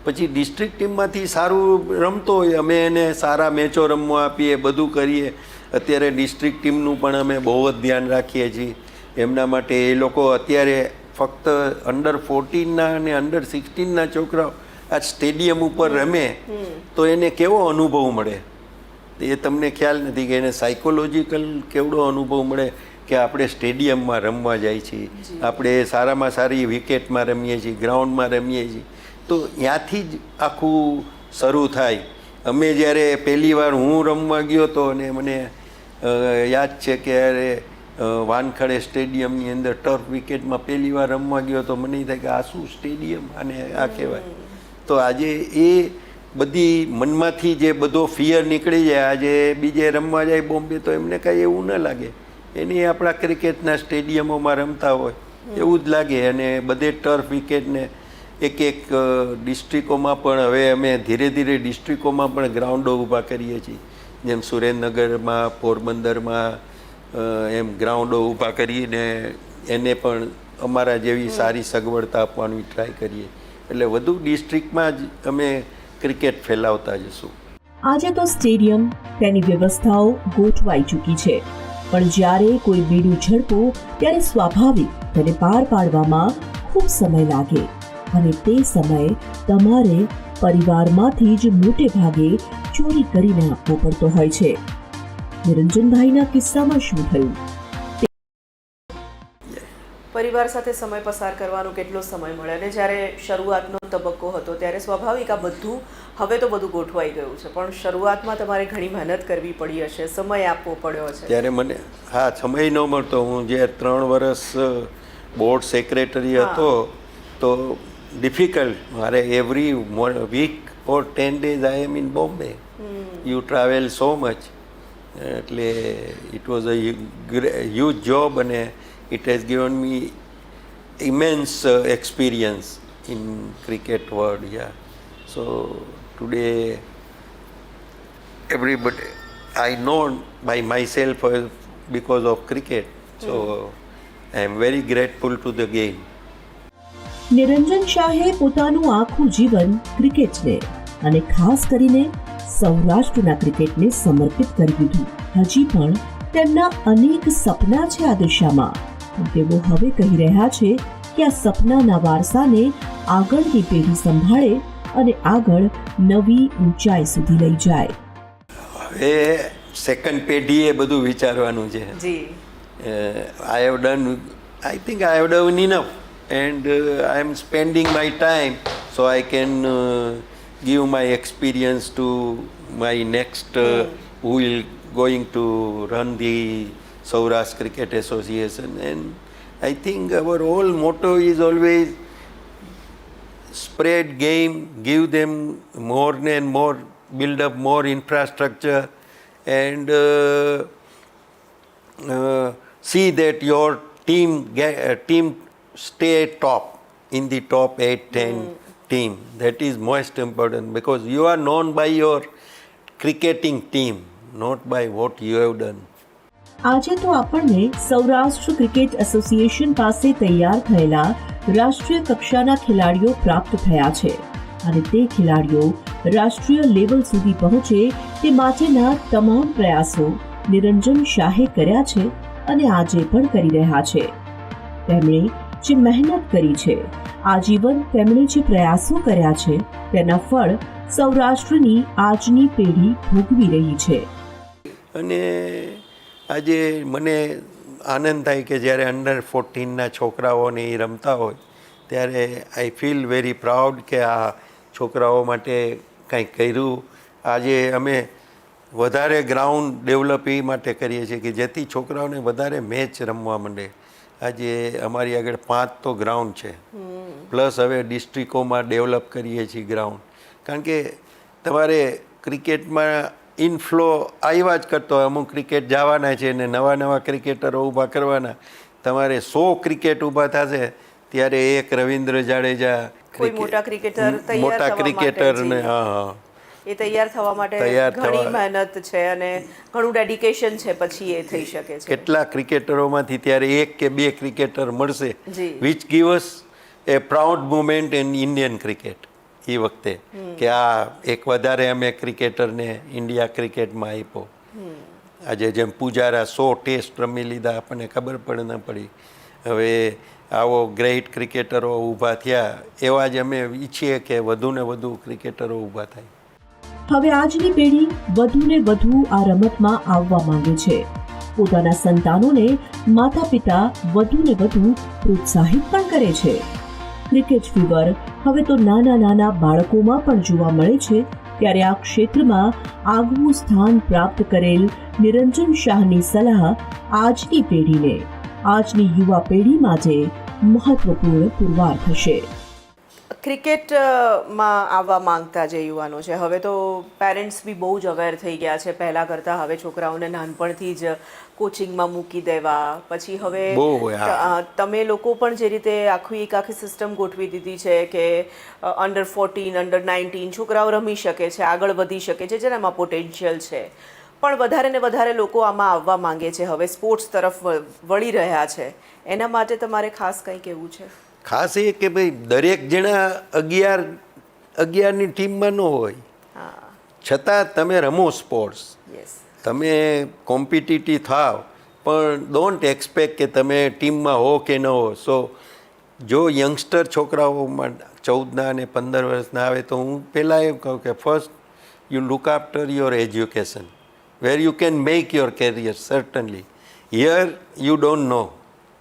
પછી ડિસ્ટ્રિક્ટ ટીમમાંથી સારું રમતો હોય અમે એને સારા મેચો રમવા આપીએ, બધું કરીએ. અત્યારે ડિસ્ટ્રિક્ટ ટીમનું પણ અમે બહુ જ ધ્યાન રાખીએ છીએ એમના માટે. એ લોકો અત્યારે ફક્ત અંડર 14ના અને અંડર 16ના છોકરાઓ આ સ્ટેડિયમ ઉપર રમે તો એને કેવો અનુભવ મળે એ તમને ખ્યાલ નથી કે એને સાયકોલોજીકલ કેવડો અનુભવ મળે કે આપણે સ્ટેડિયમમાં રમવા જાય છીએ, આપણે સારામાં સારી વિકેટમાં રમીએ છીએ, ગ્રાઉન્ડમાં રમીએ છીએ. તો ત્યાંથી જ આખું શરૂ થાય. અમે જ્યારે પહેલી વાર હું રમવા ગયો હતો અને મને યાદ છે કે અરે વાનખડે સ્ટેડિયમની અંદર ટર્ફ વિકેટમાં પહેલી વાર રમવા ગયો તો મને થાય કે આ શું સ્ટેડિયમ આને આ કહેવાય. તો આજે એ બધી મનમાંથી જે બધો ફિયર નીકળી જાય, આજે બીજે રમવા જાય બોમ્બે તો એમને કાંઈ એવું ન લાગે, એની આપણા ક્રિકેટના સ્ટેડિયમોમાં રમતા હોય એવું જ લાગે. અને બધે ટર્ફ વિકેટને એક ડિસ્ટ્રિક્ટોમાં પણ હવે અમે ધીરે ધીરે ડિસ્ટ્રિક્ટોમાં પણ ગ્રાઉન્ડો ઊભા કરીએ છીએ, જેમ સુરેન્દ્રનગરમાં, પોરબંદરમાં એમ ગ્રાઉન્ડો ઊભા કરીને એને પણ અમારા જેવી સારી સગવડતા આપવાની ટ્રાય કરીએ, એટલે વધુ ડિસ્ટ્રિક્ટમાં જ અમે ક્રિકેટ ફેલાવતા જશું. આજે તો સ્ટેડિયમ, તેની વ્યવસ્થાઓ ગોઠવાઈ ચૂકી છે, પણ જ્યારે કોઈ બીડું ઝડપો ત્યારે સ્વાભાવિક તેને પાર પાડવામાં ખૂબ સમય લાગે, અને તે સમય તમારે પરિવારમાંથી જ મોટે ભાગે ચોરી કરીને આપવો પડતો હોય છે. નિરંજનભાઈના કિસ્સામાં શું થયું? પરિવાર સાથે સમય પસાર કરવાનો કેટલો સમય મળે, અને જ્યારે શરૂઆતનો તબક્કો હતો ત્યારે સ્વાભાવિક આ બધું હવે તો બધું ગોઠવાઈ ગયું છે, પણ શરૂઆતમાં તમારે ઘણી મહેનત કરવી પડી હશે, સમય આપવો પડ્યો છે. ત્યારે મને સમય ન મળતો. હું જ્યારે 3 વર્ષ બોર્ડ સેક્રેટરી હતો તો ડિફિકલ્ટ. મારે every week or 10 days I am in Bombay. You travel so much. એટલે it was a huge job, અને it has given me immense experience in cricket world. So today everybody I know by myself because of cricket. So I am very grateful to the game. નિરંજન શાહે પોતાનું આખું જીવન ક્રિકેટને અને ખાસ કરીને સૌરાષ્ટ્રના ક્રિકેટને સમર્પિત કરી દીધું. હજી પણ તેમના અનેક સપના છે આ દિશામાં. તેઓ હવે કહી રહ્યા છે કે આ સપનાના વારસાને આગળની પેઢી સંભાળે અને આગળ નવી ઊંચાઈ સુધી લઈ જાય. હવે સેકન્ડ પેઢીએ બધું વિચારવાનું છે. આઈ think I have done enough, and I am spending my time so I can give my experience to my next who will going to run the Saurashtra Cricket Association. And I think our whole motto is always spread game, give them more and more, build up more infrastructure, and see that your team stay top in the top 8-10 team. That is most important, because you are known by your cricketing team, not by what you have done. આજે તો આપણને Saurashtra cricket association પાસે તૈયાર થયેલા રાષ્ટ્રીય કક્ષાના ખેલાડીઓ પ્રાપ્ત થયા છે, અને તે ખેલાડીઓ રાષ્ટ્રીય લેવલ સુધી પહોંચે તે માટેના તમામ પ્રયાસો નિરંજન શાહે કર્યા છે અને આજે પણ કરી રહ્યા છે. તેમણે જે મહેનત કરી છે, આજીવન તેમણે જે પ્રયાસો કર્યા છે, તેના ફળ સૌરાષ્ટ્રની આજની પેઢી ભોગવી રહી છે. અને આજે મને આનંદ થાય કે જ્યારે અંડર 14ના છોકરાઓને એ રમતા હોય ત્યારે આઈ ફીલ વેરી પ્રાઉડ કે આ છોકરાઓ માટે કંઈક કર્યું. આજે અમે વધારે ગ્રાઉન્ડ ડેવલપ એ માટે કરીએ છીએ કે જેથી છોકરાઓને વધારે મેચ રમવા માંડે. આજે અમારી આગળ 5 તો ગ્રાઉન્ડ છે, પ્લસ હવે ડિસ્ટ્રિક્ટોમાં ડેવલપ કરીએ છીએ ગ્રાઉન્ડ. કારણ કે તમારે ક્રિકેટમાં ઇનફ્લો આવ્યા જ કરતો હોય. અમુક ક્રિકેટ જવાના છે ને નવા ક્રિકેટરો ઊભા કરવાના. તમારે 100 ક્રિકેટ ઊભા થશે ત્યારે એક રવિન્દ્ર જાડેજા મોટા ક્રિકેટર ને એ તૈયાર થવા માટે ઘણી મહેનત છે અને ઘણું ડેડિકેશન છે, પછી એ થઈ શકે છે. કેટલા ક્રિકેટરોમાંથી ત્યારે 1 કે 2 ક્રિકેટર મળશે, which give us a proud moment in Indian cricket. એ વખતે કે આ એક વધારે અમે ક્રિકેટરને ઇન્ડિયા ક્રિકેટમાં આપ્યો. આજે જેમ પૂજારા 100 ટેસ્ટ રમી લીધા, આપણને ખબર પડે ન પડી. હવે આવો ગ્રેટ ક્રિકેટરો ઊભા થયા, એવા જ અમે ઈચ્છીએ કે વધુ ને વધુ ક્રિકેટરો ઊભા થાય. હવે આજની પેઢી વધુ ને વધુ આ રમતમાં આવવા માંગે છે. પોતાના સંતાનોને માતા પિતા વધુ ને વધુ પ્રોત્સાહિત પણ કરે છે. ક્રિકેટ ફીવર હવે તો નાના બાળકોમાં પણ જોવા મળે છે ત્યારે આ ક્ષેત્રમાં આગવું સ્થાન પ્રાપ્ત કરેલ નિરંજન શાહની સલાહ આજની પેઢીને, આજની યુવા પેઢી માટે મહત્વપૂર્ણ પુરવાર થશે. ક્રિકેટમાં આવવા માંગતા જે યુવાનો છે, હવે તો પેરેન્ટ્સ બી બહુ જ અવેર થઈ ગયા છે. પહેલાં કરતાં હવે છોકરાઓને નાનપણથી જ કોચિંગમાં મૂકી દેવા, પછી હવે બહુ, હા. તમે લોકો પણ જે રીતે આખી સિસ્ટમ ગોઠવી દીધી છે કે અંડર 14, અંડર 19 છોકરાઓ રમી શકે છે, આગળ વધી શકે છે, જેનામાં પોટેન્શિયલ છે. પણ વધારે ને વધારે લોકો આમાં આવવા માંગે છે, હવે સ્પોર્ટ્સ તરફ વળી રહ્યા છે. એના માટે તમારે ખાસ કંઈ કહેવું છે? ખાસ એ કે ભાઈ દરેક જણા 11ની ટીમમાં ન હોય, છતાં તમે રમો સ્પોર્ટ્સ, યસ, તમે કોમ્પિટિટિવ થાવ, પણ ડોન્ટ એક્સપેક્ટ કે તમે ટીમમાં હો કે ન હો. સો જો યંગસ્ટર છોકરાઓમાં 14ના અને 15 વર્ષના આવે તો હું પહેલાં એમ કહું કે first you look after your education, where you can make your career, certainly. Here you don't know.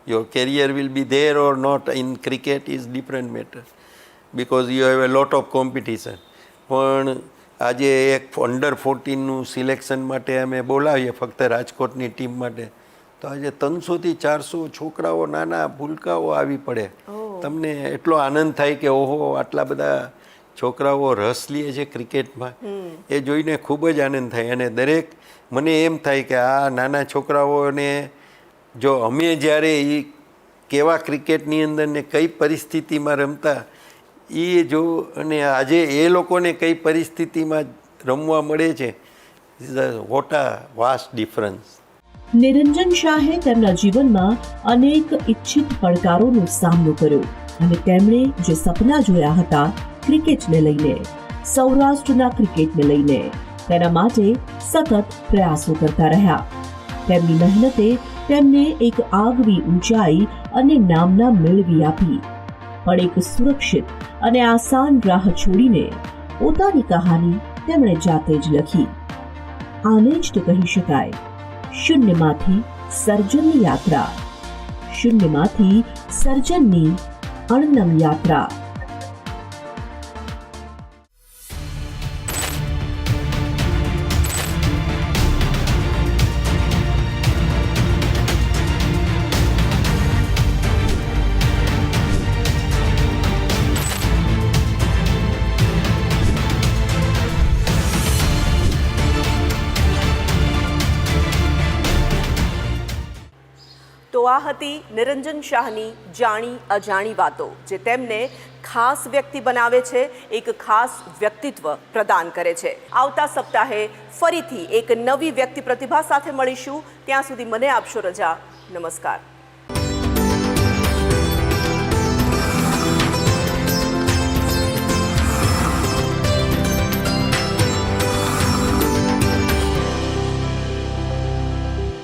Your career will be there or not. In cricket is different matter because you have a lot of competition. પણ આજે એક under 14નું selection માટે અમે બોલાવીએ ફક્ત રાજકોટની team માટે, તો આજે 300થી 400 છોકરાઓ, નાના ભૂલકાઓ આવી પડે. તમને એટલો આનંદ થાય કે ઓહો, આટલા બધા છોકરાઓ રસ લે છે ક્રિકેટમાં. એ જોઈને ખૂબ જ આનંદ થાય. અને દરેક મને એમ થાય કે આ નાના છોકરાઓને જો અમે જ્યારે એ કેવા ક્રિકેટની અંદર ને કઈ પરિસ્થિતિમાં રમતા એ જો, અને આજે એ લોકોને કઈ પરિસ્થિતિમાં રમવા મળે છે, વોટ અ વાસ્ટ ડિફરન્સ. નિરંજન શાહે તેમના જીવનમાં અનેક ઇચ્છિત પડકારોનો સામનો કર્યો અને તેમણે જે સપના જોયા હતા ક્રિકેટને લઈને, સૌરાષ્ટ્રના ક્રિકેટને લઈને, તેના માટે સતત પ્રયાસો કરતા રહ્યા. તેમની મહેનતે તેમને એક આગવી ઊંચાઈ અને નામના મેળવી આપી. પણ એક સુરક્ષિત અને આસાન રાહ છોડીને પોતાની કહાની તેમણે જાતે જ લખી. આને જ તો કહી શકાય શૂન્યમાંથી સર્જનની યાત્રા, શૂન્યમાંથી સર્જનની અણનમ યાત્રા. તો આ હતી નિરંજન શાહની જાણી અજાણી વાતો, જે તેમને ખાસ વ્યક્તિ બનાવે છે, એક ખાસ વ્યક્તિત્વ પ્રદાન કરે છે. આવતા સપ્તાહે ફરીથી એક નવી વ્યક્તિ પ્રતિભા સાથે મળીશું. ત્યાં સુધી મને આપશો રજા. નમસ્કાર.